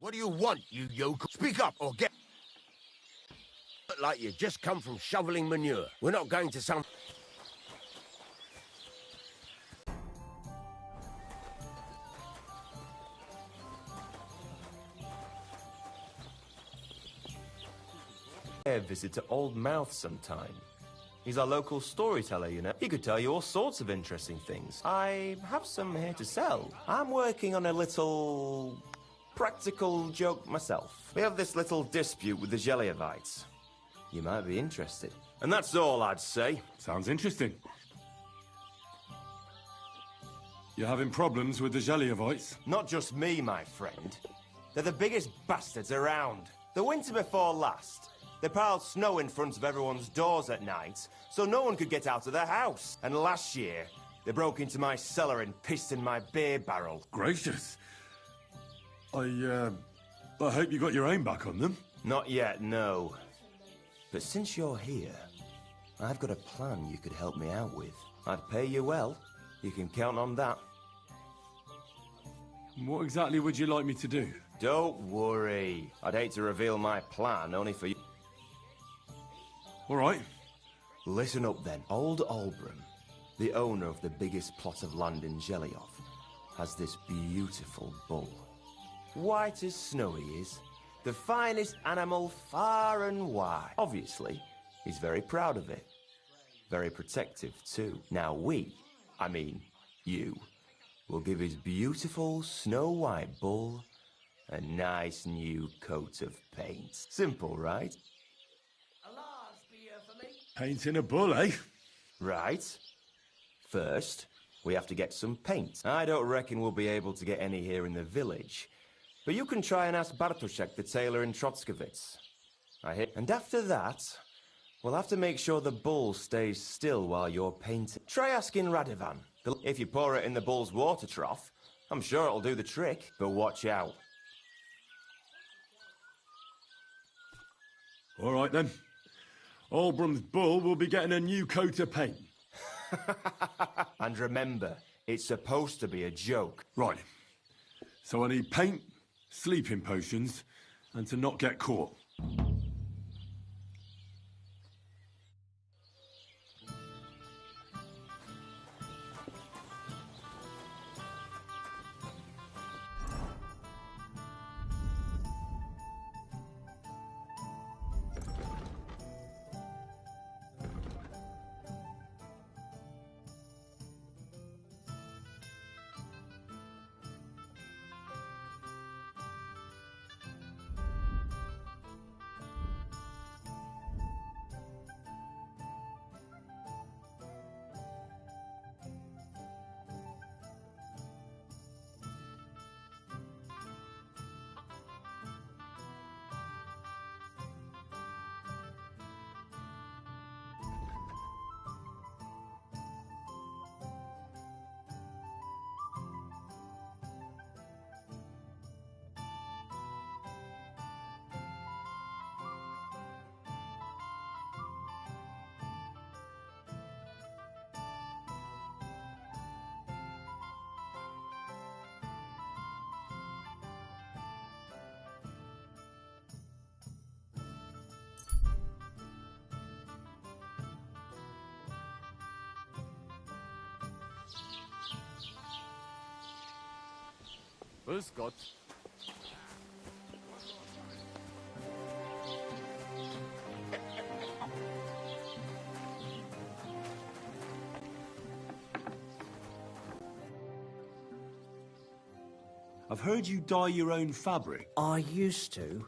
What do you want, you yokel? Speak up or get... Look like you just come from shoveling manure. We're not going to some... Visit to Old Mouth sometime. He's our local storyteller, you know. He could tell you all sorts of interesting things. I have some here to sell. I'm working on a little... practical joke myself. We have this little dispute with the Geliovites. You might be interested. And that's all I'd say. Sounds interesting. You're having problems with the Geliovites? Not just me, my friend. They're the biggest bastards around. The winter before last, they piled snow in front of everyone's doors at night, so no one could get out of their house. And last year, they broke into my cellar and pissed in my beer barrel. Gracious. I hope you got your aim back on them. Not yet, no. But since you're here, I've got a plan you could help me out with. I'd pay you well. You can count on that. What exactly would you like me to do? Don't worry. I'd hate to reveal my plan, only for you. All right. Listen up then. Old Albram, the owner of the biggest plot of land in Geliov, has this beautiful bull. White as snow he is. The finest animal far and wide. Obviously, he's very proud of it. Very protective too. Now I mean you, will give his beautiful snow-white bull a nice new coat of paint. Simple, right? Painting a bull, eh? Right. First, we have to get some paint. I don't reckon we'll be able to get any here in the village. But you can try and ask Bartoszek, the tailor in Trotskovitz. And after that, we'll have to make sure the bull stays still while you're painting. Try asking Radovan. If you pour it in the bull's water trough, I'm sure it'll do the trick. But watch out. All right, then. Albram's bull will be getting a new coat of paint. And remember, it's supposed to be a joke. Right. So I need paint, sleeping potions, and to not get caught. Grüß Gott. I've heard you dye your own fabric. I used to.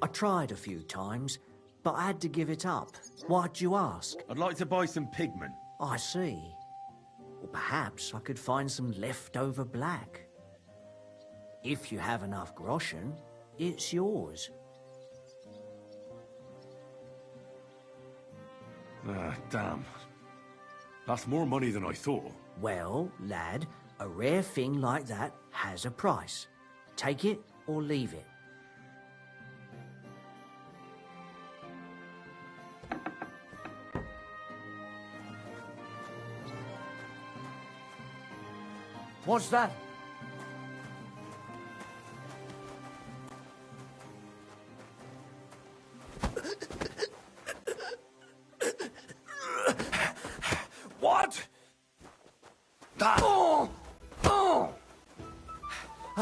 I tried a few times, but I had to give it up. Why'd you ask? I'd like to buy some pigment. I see. Well, perhaps I could find some leftover black. If you have enough groschen, it's yours. Ah, damn. That's more money than I thought. Well, lad, a rare thing like that has a price. Take it or leave it. What's that?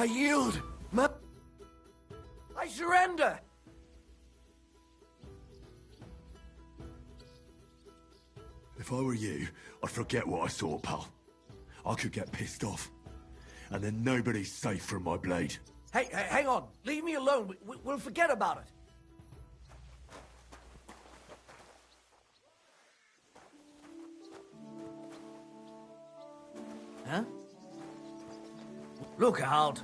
I yield. I surrender. If I were you, I'd forget what I saw, pal. I could get pissed off. And then nobody's safe from my blade. Hey, hang on. Leave me alone. We'll forget about it. Huh? Look out.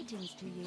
Greetings to you.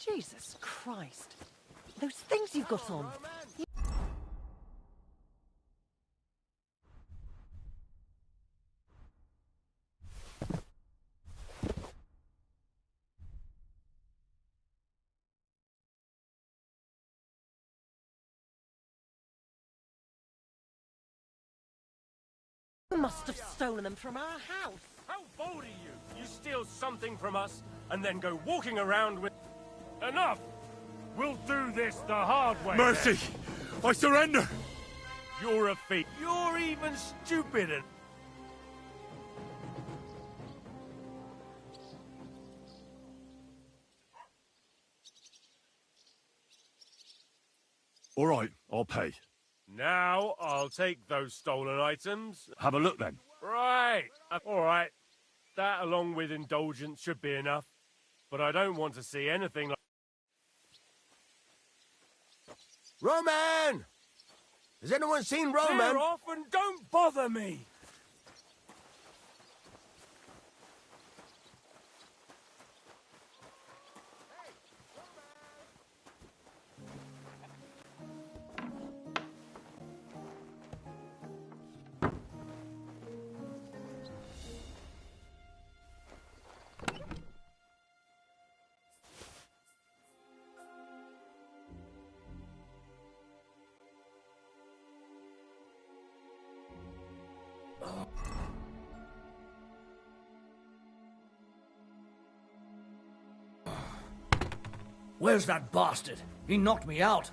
Jesus Christ. Those things you've got on. You must have stolen them from our house. How bold are you? You steal something from us and then go walking around with... Enough! We'll do this the hard way. Mercy! I surrender! You're a thief. You're even stupider. All right, I'll pay. Now I'll take those stolen items. Have a look then. Right. All right. That, along with indulgence, should be enough. But I don't want to see anything like... Roman! Has anyone seen Roman? Clear off and don't bother me! Where's that bastard? He knocked me out.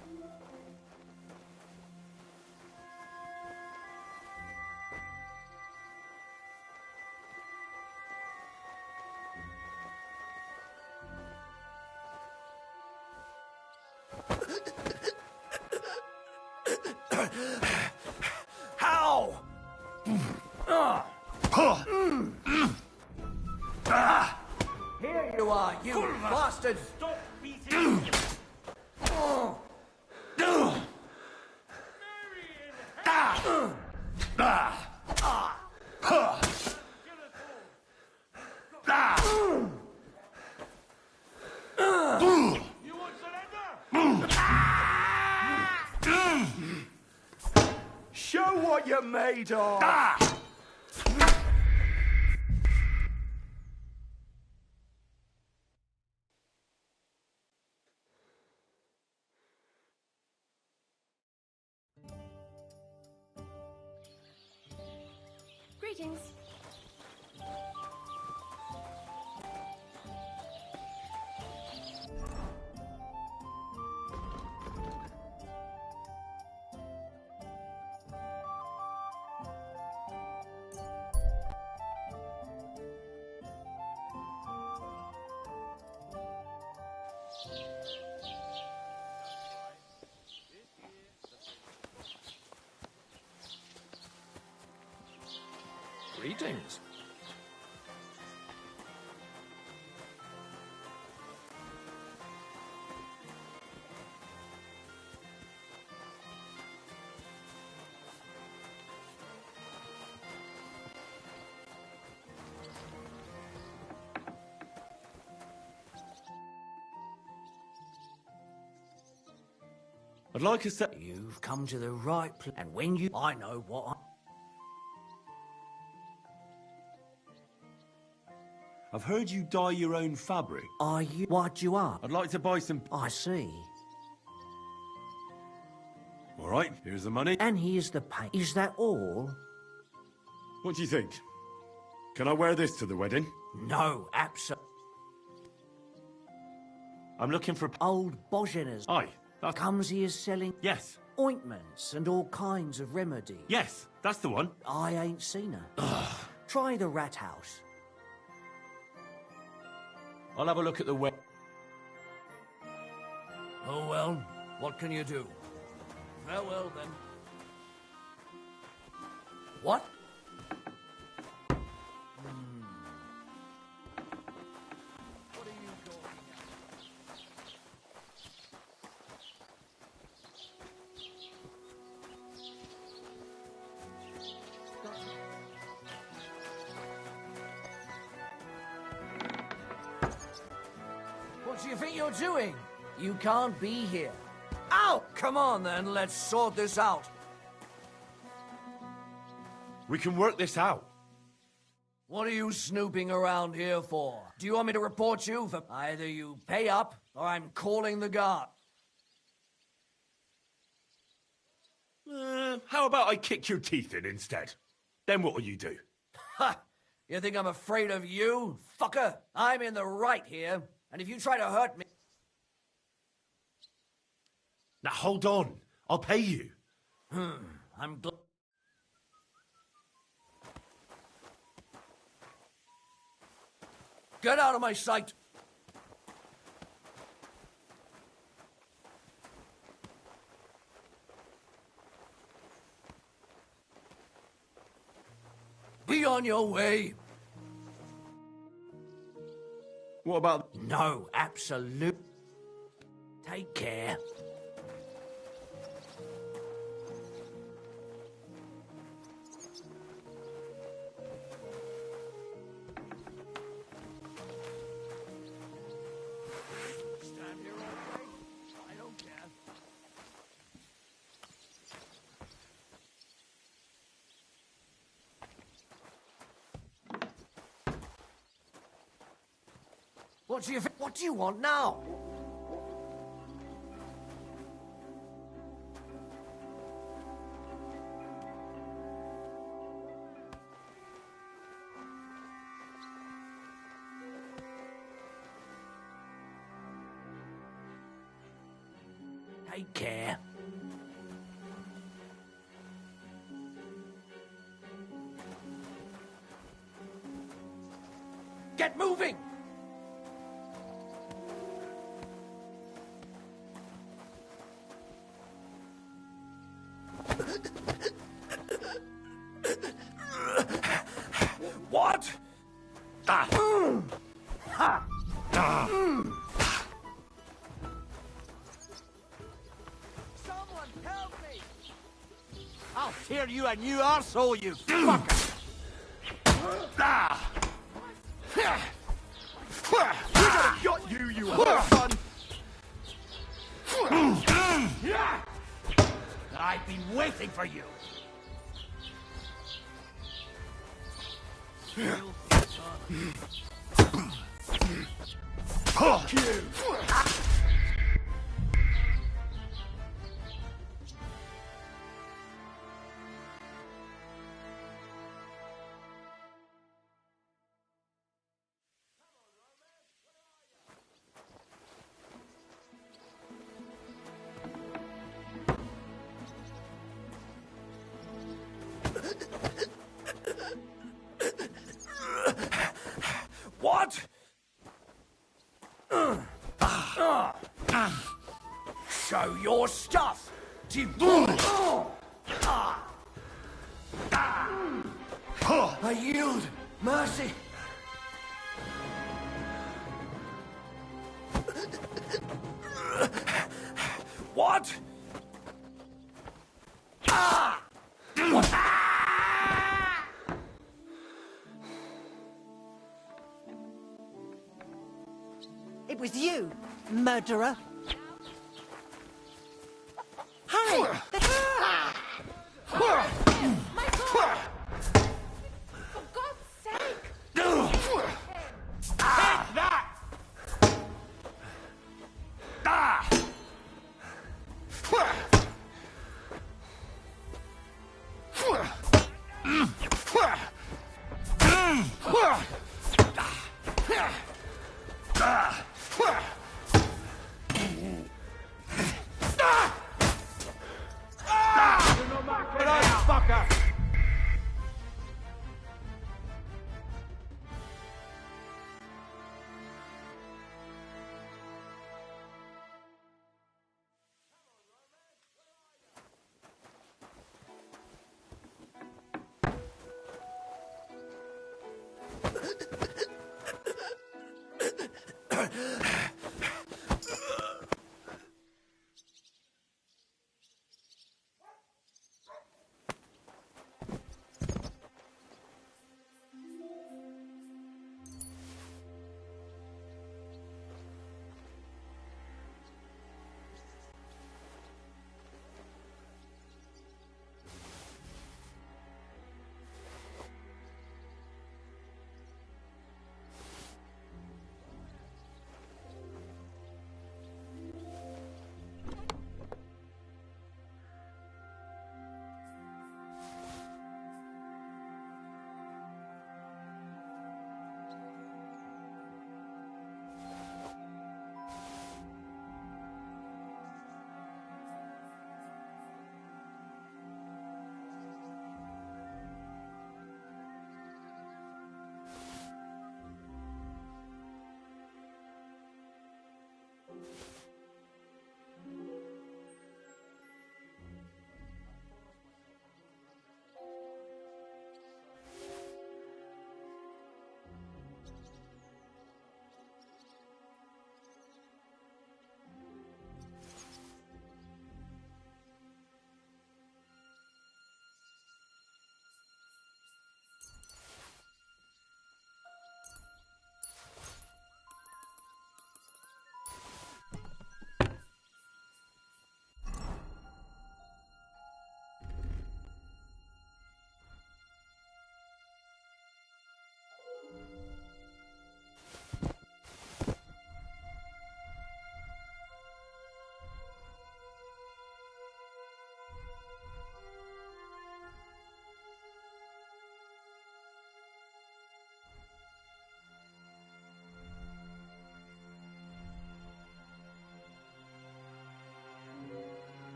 How? Here you are, you bastard! Stop beating! Show what you're made of! Greetings. I'd like us to... You've come to the right place, and when you... I know what I... I've heard you dye your own fabric. Are you... What you are? I'd like to buy some... I see. All right, here's the money. And here's the pay. Is that all? What do you think? Can I wear this to the wedding? No, absolutely. I'm looking for... Old Bojaners. Aye. That's... Comes here selling... Yes. Ointments and all kinds of remedies. Yes, that's the one. I ain't seen her. Try the rat house. I'll have a look at the web. Oh well, what can you do? Farewell then. What? What are you going What do you think you're doing? You can't be here. Ow! Come on then, let's sort this out. We can work this out. What are you snooping around here for? Do you want me to report you for... Either you pay up, or I'm calling the guard. How about I kick your teeth in instead? Then what'll you do? Ha! You think I'm afraid of you? Fucker! I'm in the right here, and if you try to hurt me... Now hold on. I'll pay you. I'm glad... Get out of my sight! Be on your way! What about... No, absolute. Take care. Stand here all day. I don't care. What do you want now? Take care. Get moving! What? Someone help me! I'll tear you a new arsehole, you fucker! We gotta got you, you son! I've been waiting for you! Fuck you! What? Show your stuff! I yield. Mercy. What? Ah! It was you, murderer. Hurry! My God! For God's sake! Take that!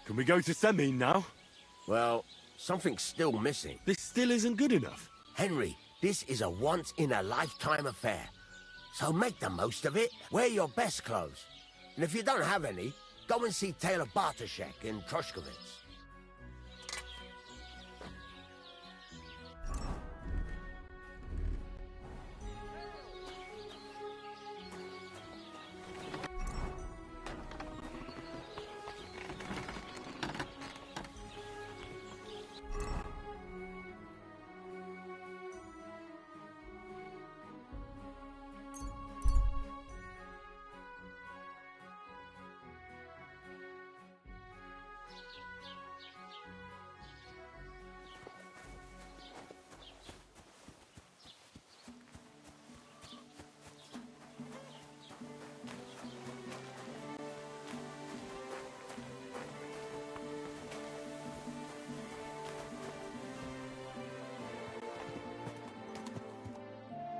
Can we go to Semine now? Well, something's still missing. This still isn't good enough. Henry, this is a once-in-a-lifetime affair. So make the most of it. Wear your best clothes. And if you don't have any, go and see Tailor Bartoszek in Troshkovitz.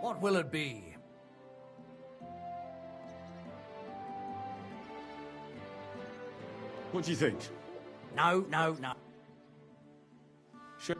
What will it be? What do you think? No. Sure.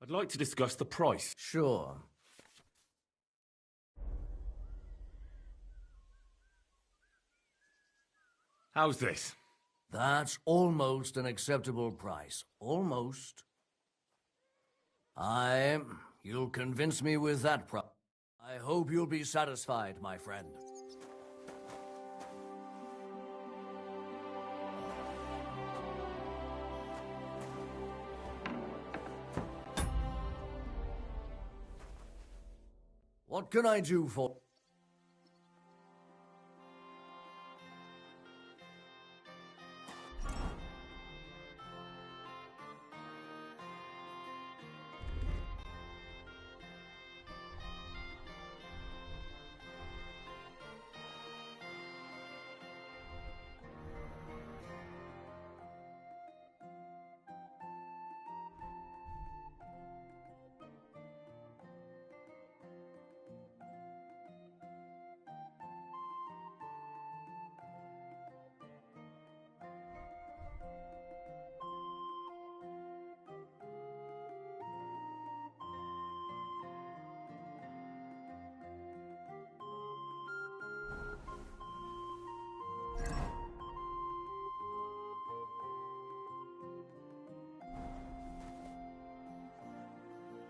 I'd like to discuss the price. Sure. How's this? That's almost an acceptable price. Almost. You'll convince me with that price. I hope you'll be satisfied, my friend. What can I do for...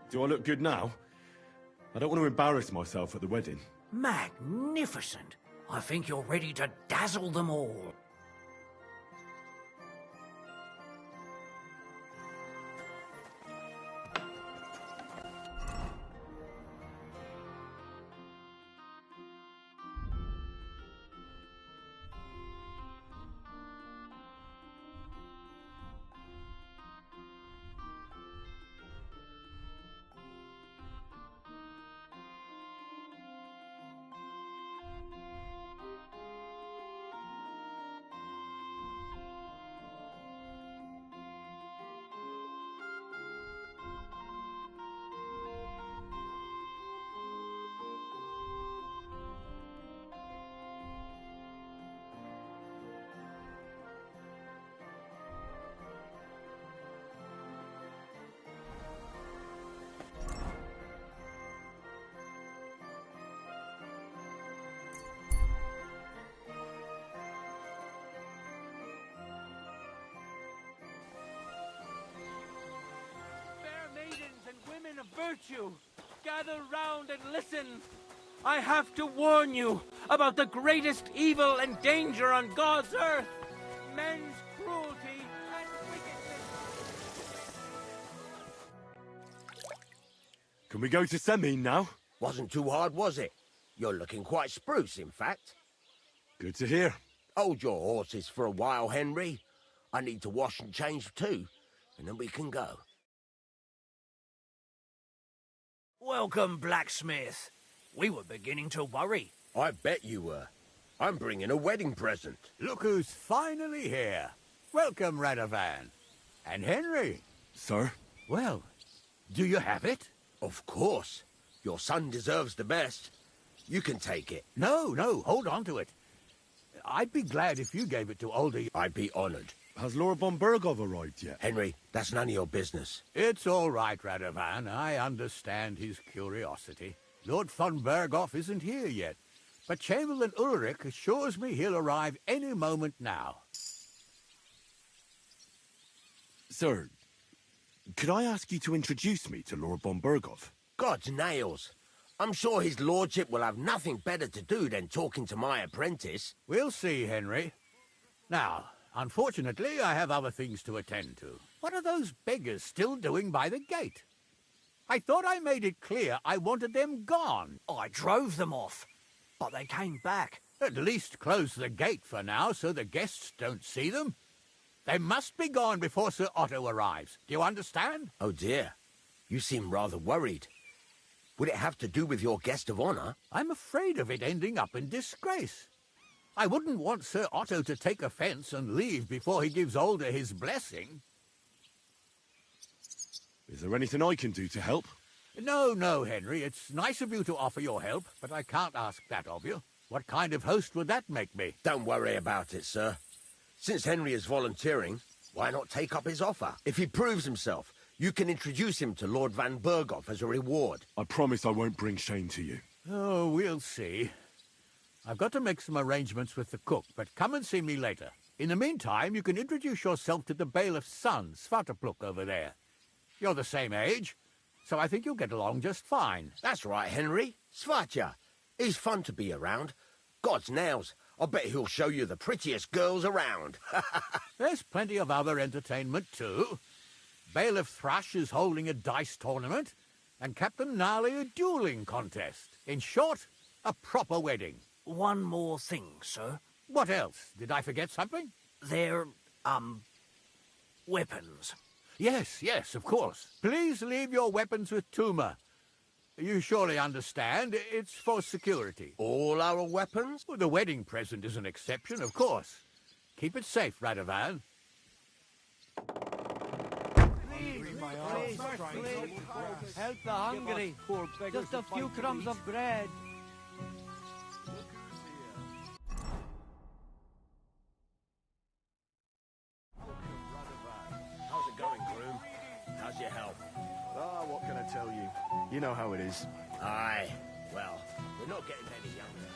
Do I look good now? I don't want to embarrass myself at the wedding. Magnificent. I think you're ready to dazzle them all. Women of virtue, gather round and listen. I have to warn you about the greatest evil and danger on God's earth. Men's cruelty and wickedness. Can we go to Semin now? Wasn't too hard, was it? You're looking quite spruce, in fact. Good to hear. Hold your horses for a while, Henry. I need to wash and change too, and then we can go. Welcome, blacksmith. We were beginning to worry. I bet you were. I'm bringing a wedding present. Look who's finally here. Welcome, Radovan. And Henry. Sir? Well, do you have it? Of course. Your son deserves the best. You can take it. No, hold on to it. I'd be glad if you gave it to older... I'd be honoured. Has Lord von Bergov arrived yet? Henry, that's none of your business. It's all right, Radovan. I understand his curiosity. Lord von Bergov isn't here yet, but Chamberlain Ulrich assures me he'll arrive any moment now. Sir, could I ask you to introduce me to Lord von Bergov? God's nails. I'm sure his lordship will have nothing better to do than talking to my apprentice. We'll see, Henry. Now, unfortunately, I have other things to attend to. What are those beggars still doing by the gate? I thought I made it clear I wanted them gone. I drove them off, but they came back. At least close the gate for now so the guests don't see them. They must be gone before Sir Otto arrives. Do you understand? Oh dear. You seem rather worried. Would it have to do with your guest of honour? I'm afraid of it ending up in disgrace. I wouldn't want Sir Otto to take offence and leave before he gives Older his blessing. Is there anything I can do to help? No, Henry. It's nice of you to offer your help, but I can't ask that of you. What kind of host would that make me? Don't worry about it, sir. Since Henry is volunteering, why not take up his offer? If he proves himself, you can introduce him to Lord Van Bergov as a reward. I promise I won't bring shame to you. Oh, we'll see. I've got to make some arrangements with the cook, but come and see me later. In the meantime, you can introduce yourself to the bailiff's son, Svatopluk, over there. You're the same age, so I think you'll get along just fine. That's right, Henry. Svatja. He's fun to be around. God's nails, I bet he'll show you the prettiest girls around. There's plenty of other entertainment, too. Bailiff Thrush is holding a dice tournament, and Captain Gnarly a dueling contest. In short, a proper wedding. One more thing, sir. What else? Did I forget something? They're, weapons. Yes, of course. Please leave your weapons with Tuma. You surely understand, it's for security. All our weapons? Well, the wedding present is an exception, of course. Keep it safe, Radovan. Please, help the hungry. Just a few crumbs of bread. How's it going, groom? How's your health? Ah, what can I tell you? You know how it is. Aye. Well, we're not getting any younger.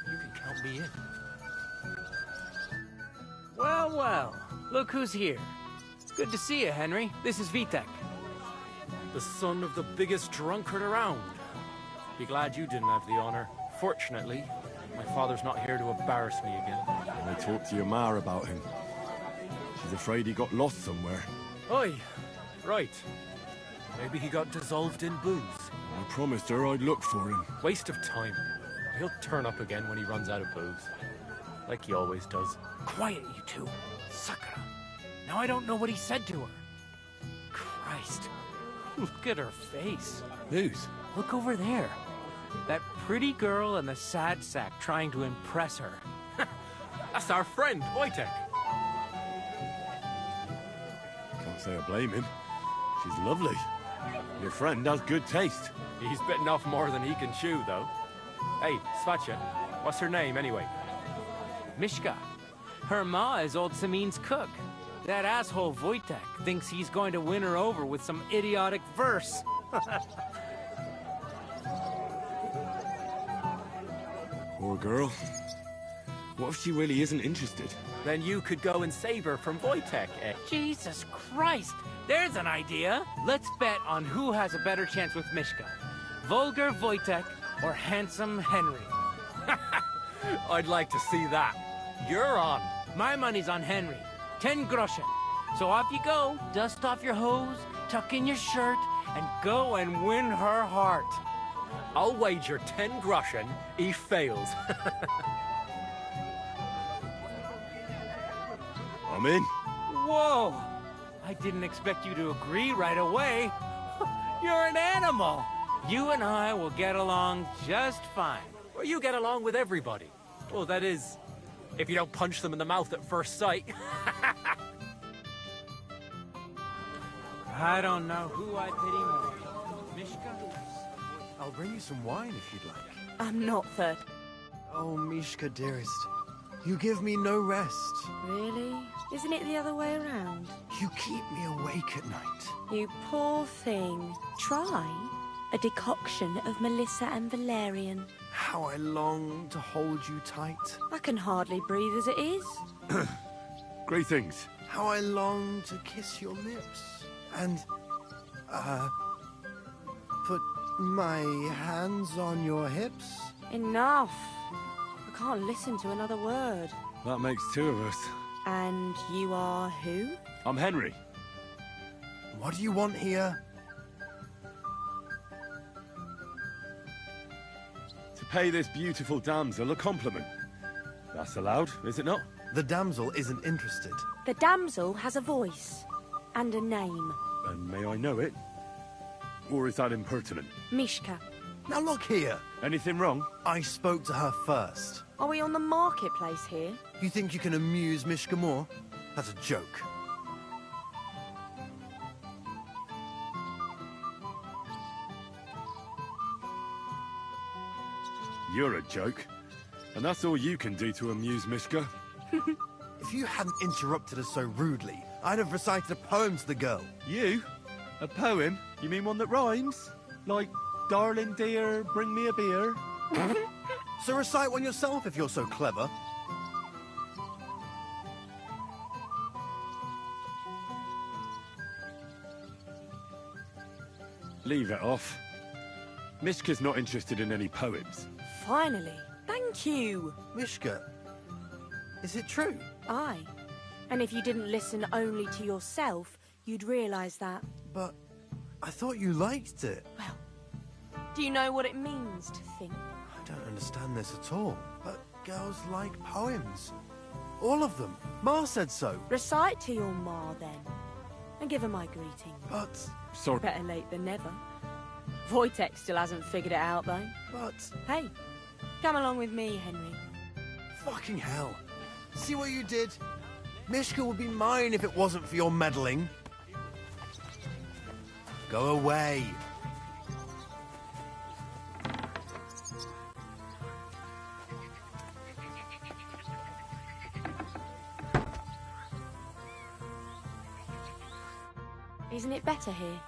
You can count me in. Look who's here. Good to see you, Henry. This is Vitek. The son of the biggest drunkard around. Be glad you didn't have the honor. Fortunately, my father's not here to embarrass me again. And I talked to your ma about him. She's afraid he got lost somewhere. Oi, right. Maybe he got dissolved in booze. I promised her I'd look for him. Waste of time. He'll turn up again when he runs out of booze. Like he always does. Quiet, you two. Sakura. Now I don't know what he said to her. Christ. Look at her face. Whose? Look over there. That pretty girl in the sad sack trying to impress her. That's our friend, Wojtek. Can't say I blame him. She's lovely. Your friend has good taste. He's bitten off more than he can chew, though. Hey, Svatcha, what's her name, anyway? Mishka. Her ma is old Samin's cook. That asshole Wojtek thinks he's going to win her over with some idiotic verse. Poor girl. What if she really isn't interested? Then you could go and save her from Wojtek, eh? Jesus Christ! There's an idea! Let's bet on who has a better chance with Mishka. Vulgar Wojtek or handsome Henry. I'd like to see that. You're on. My money's on Henry. 10 groschen. So off you go. Dust off your hose, tuck in your shirt, and go and win her heart. I'll wager 10 groschen he fails. I'm in. Whoa! I didn't expect you to agree right away. You're an animal. You and I will get along just fine. Well, you get along with everybody. Well, that is, if you don't punch them in the mouth at first sight. I don't know who I pity more. Mishka? I'll bring you some wine if you'd like. I'm not third. Oh, Mishka, dearest. You give me no rest. Really? Isn't it the other way around? You keep me awake at night. You poor thing. Try a decoction of Melissa and Valerian. How I long to hold you tight. I can hardly breathe as it is. Greetings. How I long to kiss your lips. And, put my hands on your hips. Enough. I can't listen to another word. That makes two of us. And you are who? I'm Henry. What do you want here? To pay this beautiful damsel a compliment. That's allowed, is it not? The damsel isn't interested. The damsel has a voice. And a name. And may I know it? Or is that impertinent? Mishka. Now look here. Anything wrong? I spoke to her first. Are we on the marketplace here? You think you can amuse Mishka more? That's a joke. You're a joke. And that's all you can do to amuse Mishka? If you hadn't interrupted us so rudely, I'd have recited a poem to the girl. You? A poem? You mean one that rhymes? Like, darling dear, bring me a beer? So recite one yourself if you're so clever. Leave it off. Mishka's not interested in any poems. Finally. Thank you. Mishka, is it true? Aye. And if you didn't listen only to yourself, you'd realise that. But I thought you liked it. Well, do you know what it means to think? I don't understand this at all. But girls like poems. All of them. Ma said so. Recite to your ma, then. And give her my greeting. But... Sorry. Better late than never. Wojtek still hasn't figured it out, though. But... Hey, come along with me, Henry. Fucking hell. See what you did? Mishka would be mine if it wasn't for your meddling. Go away. Isn't it better here?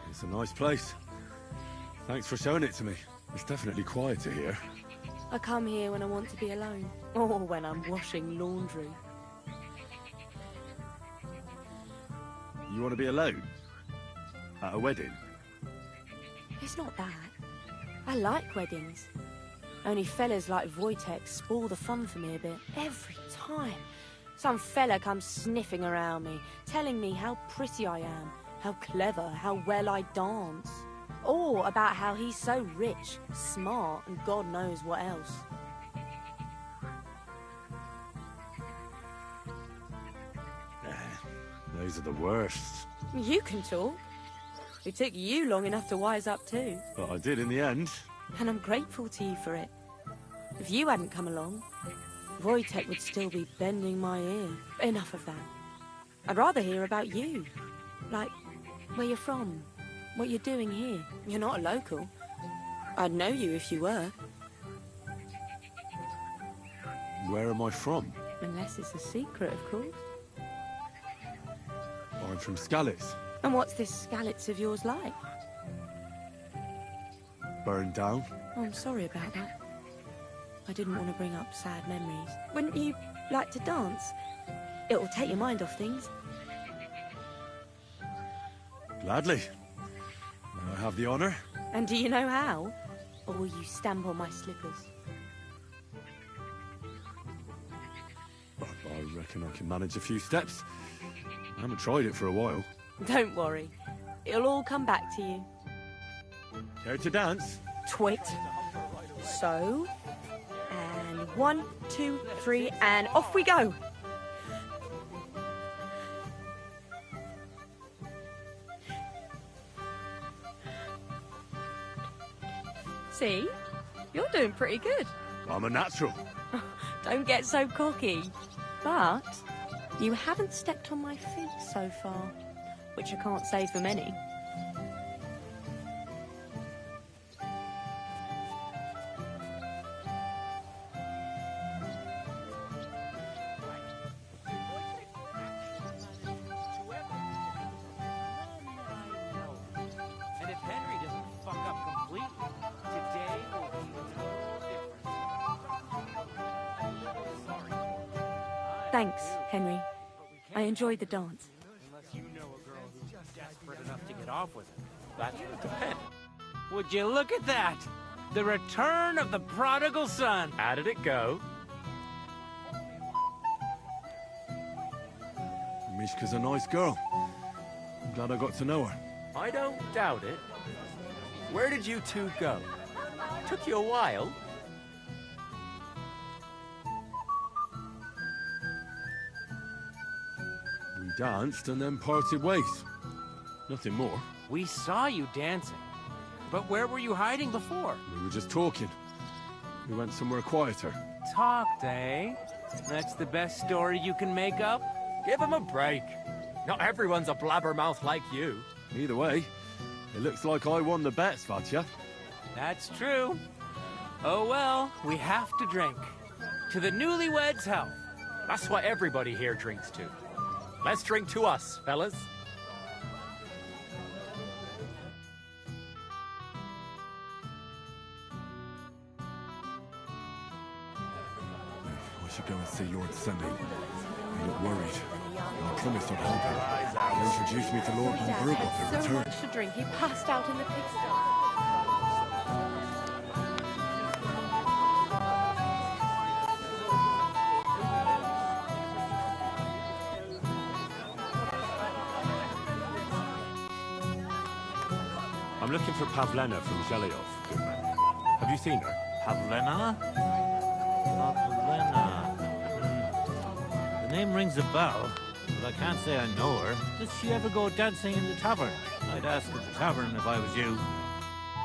It's a nice place. Thanks for showing it to me. It's definitely quieter here. I come here when I want to be alone. Or when I'm washing laundry. You want to be alone? At a wedding? It's not that. I like weddings. Only fellas like Wojtek spoil the fun for me a bit. Every time. Some fella comes sniffing around me, telling me how pretty I am, how clever, how well I dance. Or about how he's so rich, smart, and God knows what else. Those are the worst. You can talk. It took you long enough to wise up too. But I did in the end. And I'm grateful to you for it. If you hadn't come along, Wojtek would still be bending my ear. Enough of that. I'd rather hear about you. Like, where you're from, what you're doing here. You're not a local. I'd know you if you were. Where am I from? Unless it's a secret, of course. I'm from Skalitz. And what's this Skalitz of yours like? Burned down. Oh, I'm sorry about that. I didn't want to bring up sad memories. Wouldn't you like to dance? It'll take your mind off things. Gladly. May I have the honour? And do you know how? Or will you stamp on my slippers? I reckon I can manage a few steps. I haven't tried it for a while. Don't worry. It'll all come back to you. Care to dance? Twit. So... And 1, 2, 3, and off we go! See? You're doing pretty good. I'm a natural. Don't get so cocky. But you haven't stepped on my feet so far, which I can't say for many. And if Henry doesn't fuck up completely, today will be a total difference. Thanks, Henry. I enjoyed the dance. Unless you know a girl who's desperate enough to get off with it. That would depend. Would you look at that? The return of the prodigal son. How did it go? Mishka's a nice girl. I'm glad I got to know her. I don't doubt it. Where did you two go? Took you a while. We danced and then parted ways. Nothing more. We saw you dancing. But where were you hiding before? We were just talking. We went somewhere quieter. Talked, eh? That's the best story you can make up? Give him a break. Not everyone's a blabbermouth like you. Either way, it looks like I won the bet, Svatya. That's true. Oh well, we have to drink. To the newlyweds' health. That's what everybody here drinks to. Let's drink to us, fellas. I should go and see Lord Semi. I look worried. I promised I'd help him. He introduced me to Lord von Dad Berghoff had in so return. much to drink, he passed out in the pigsty. I'm looking for Pavlena from Zhelyov, good man. Have you seen her? Pavlena? Pavlena. The name rings a bell, but I can't say I know her. Does she ever go dancing in the tavern? I'd ask at the tavern if I was you.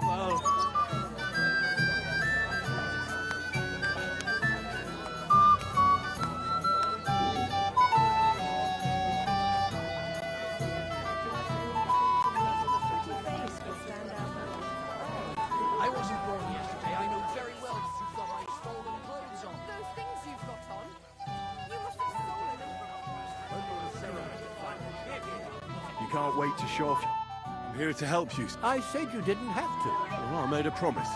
Well... I wasn't born yesterday. I know very well that you've got my stolen clothes on. Those things you've got on, you must have stolen them. You can't wait to show off. I'm here to help you. I said you didn't have to. Well, I made a promise.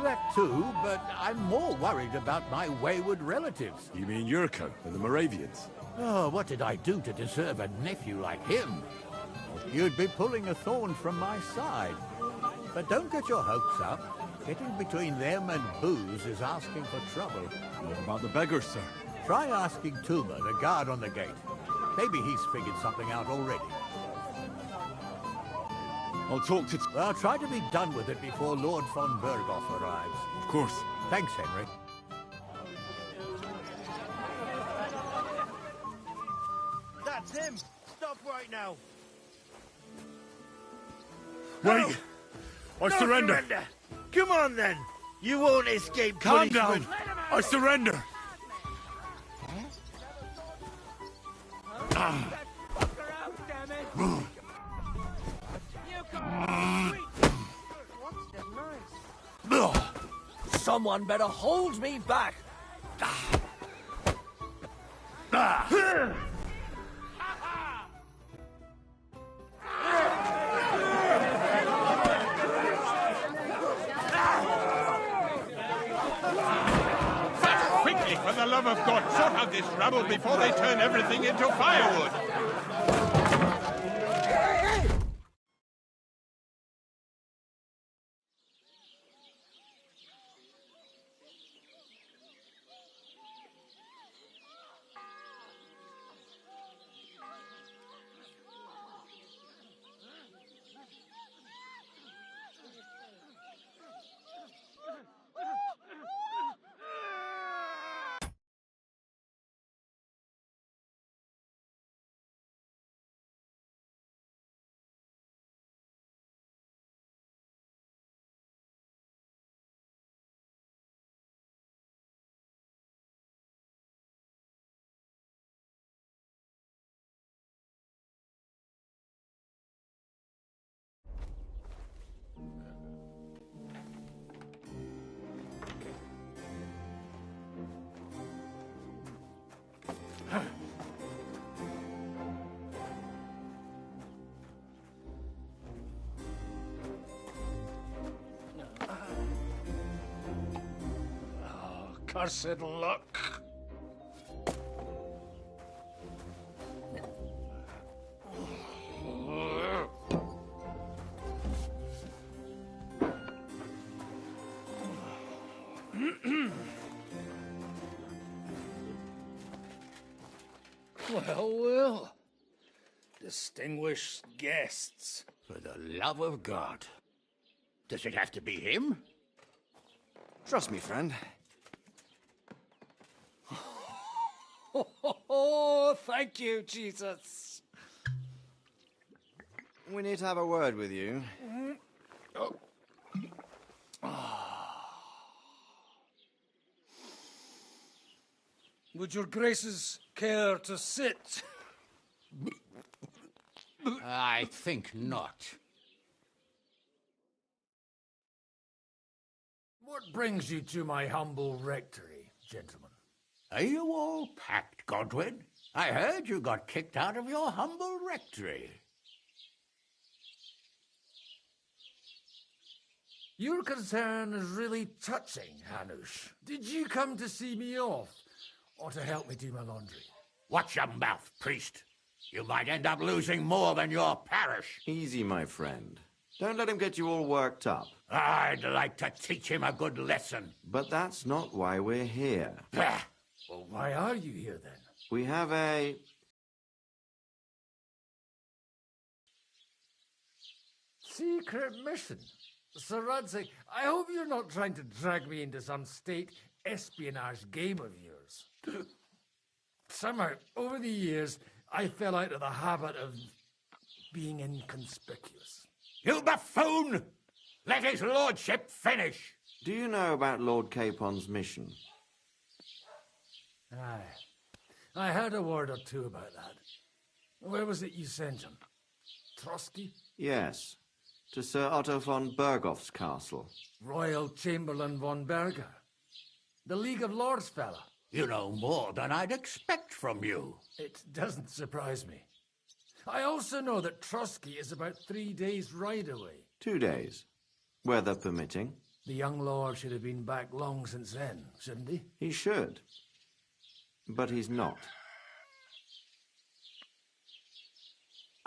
That too, but I'm more worried about my wayward relatives. You mean Yurko and the Moravians? Oh, what did I do to deserve a nephew like him? You'd be pulling a thorn from my side. But don't get your hopes up. Getting between them and booze is asking for trouble. What about the beggars, sir? Try asking Tuma, the guard on the gate. Maybe he's figured something out already. I'll talk to... Well, try to be done with it before Lord von Berghoff arrives. Of course. Thanks, Henry. That's him! Stop right now! Wait! I surrender! Come on, then! You won't escape Calm punishment. down! I surrender! Someone better hold me back! Quickly, for the love of God, sort out this rabble before they turn everything into firewood! Cursed luck. Well. Distinguished guests. For the love of God. Does it have to be him? Trust me, friend. Oh, thank you, Jesus. We need to have a word with you. Would your graces care to sit? I think not. What brings you to my humble rectory, gentlemen? Are you all packed, Godwin? I heard you got kicked out of your humble rectory. Your concern is really touching, Hanush. Did you come to see me off, or to help me do my laundry? Watch your mouth, priest. You might end up losing more than your parish. Easy, my friend. Don't let him get you all worked up. I'd like to teach him a good lesson. But that's not why we're here. Well, why are you here, then? We have a... secret mission. Sir Radzig, I hope you're not trying to drag me into some state espionage game of yours. Somehow, over the years, I fell out of the habit of being inconspicuous. You buffoon! Let his lordship finish! Do you know about Lord Capon's mission? Aye. I heard a word or two about that. Where was it you sent him? Trotsky? Yes. To Sir Otto von Berghoff's castle. Royal Chamberlain von Berger. The League of Lords fella. You know more than I'd expect from you. It doesn't surprise me. I also know that Trotsky is about 3 days' ride away. 2 days. Weather permitting. The young lord should have been back long since then, shouldn't he? He should. But he's not.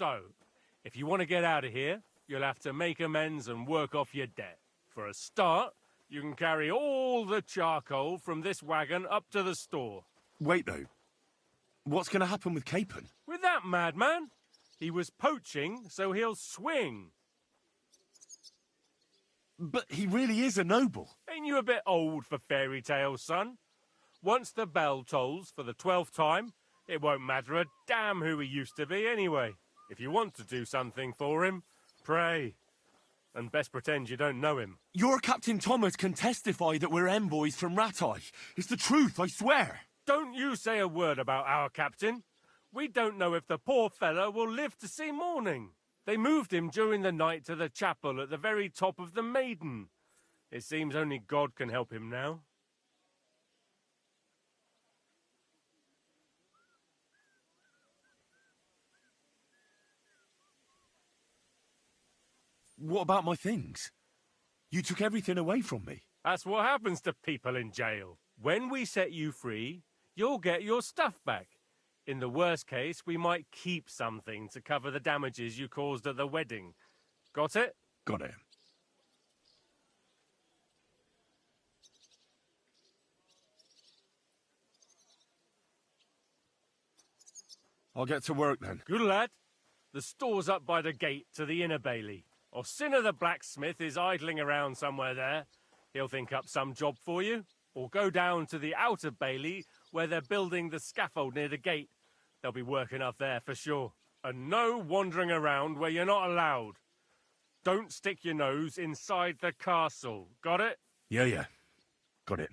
So, if you want to get out of here, you'll have to make amends and work off your debt. For a start, you can carry all the charcoal from this wagon up to the store. Wait, though. What's going to happen with Capon? With that madman? He was poaching, so he'll swing. But he really is a noble. Ain't you a bit old for fairy tales, son? Once the bell tolls for the 12th time, it won't matter a damn who he used to be anyway. If you want to do something for him, pray. And best pretend you don't know him. Your Captain Thomas can testify that we're envoys from Radzig. It's the truth, I swear. Don't you say a word about our captain. We don't know if the poor fella will live to see morning. They moved him during the night to the chapel at the very top of the Maiden. It seems only God can help him now. What about my things? You took everything away from me. That's what happens to people in jail. When we set you free, you'll get your stuff back. In the worst case, we might keep something to cover the damages you caused at the wedding. Got it? Got it. I'll get to work then. Good lad. The store's up by the gate to the inner bailey. Orsina the blacksmith is idling around somewhere there. He'll think up some job for you. Or go down to the outer bailey where they're building the scaffold near the gate. They'll be working up there for sure. And no wandering around where you're not allowed. Don't stick your nose inside the castle. Got it? Yeah. Got it.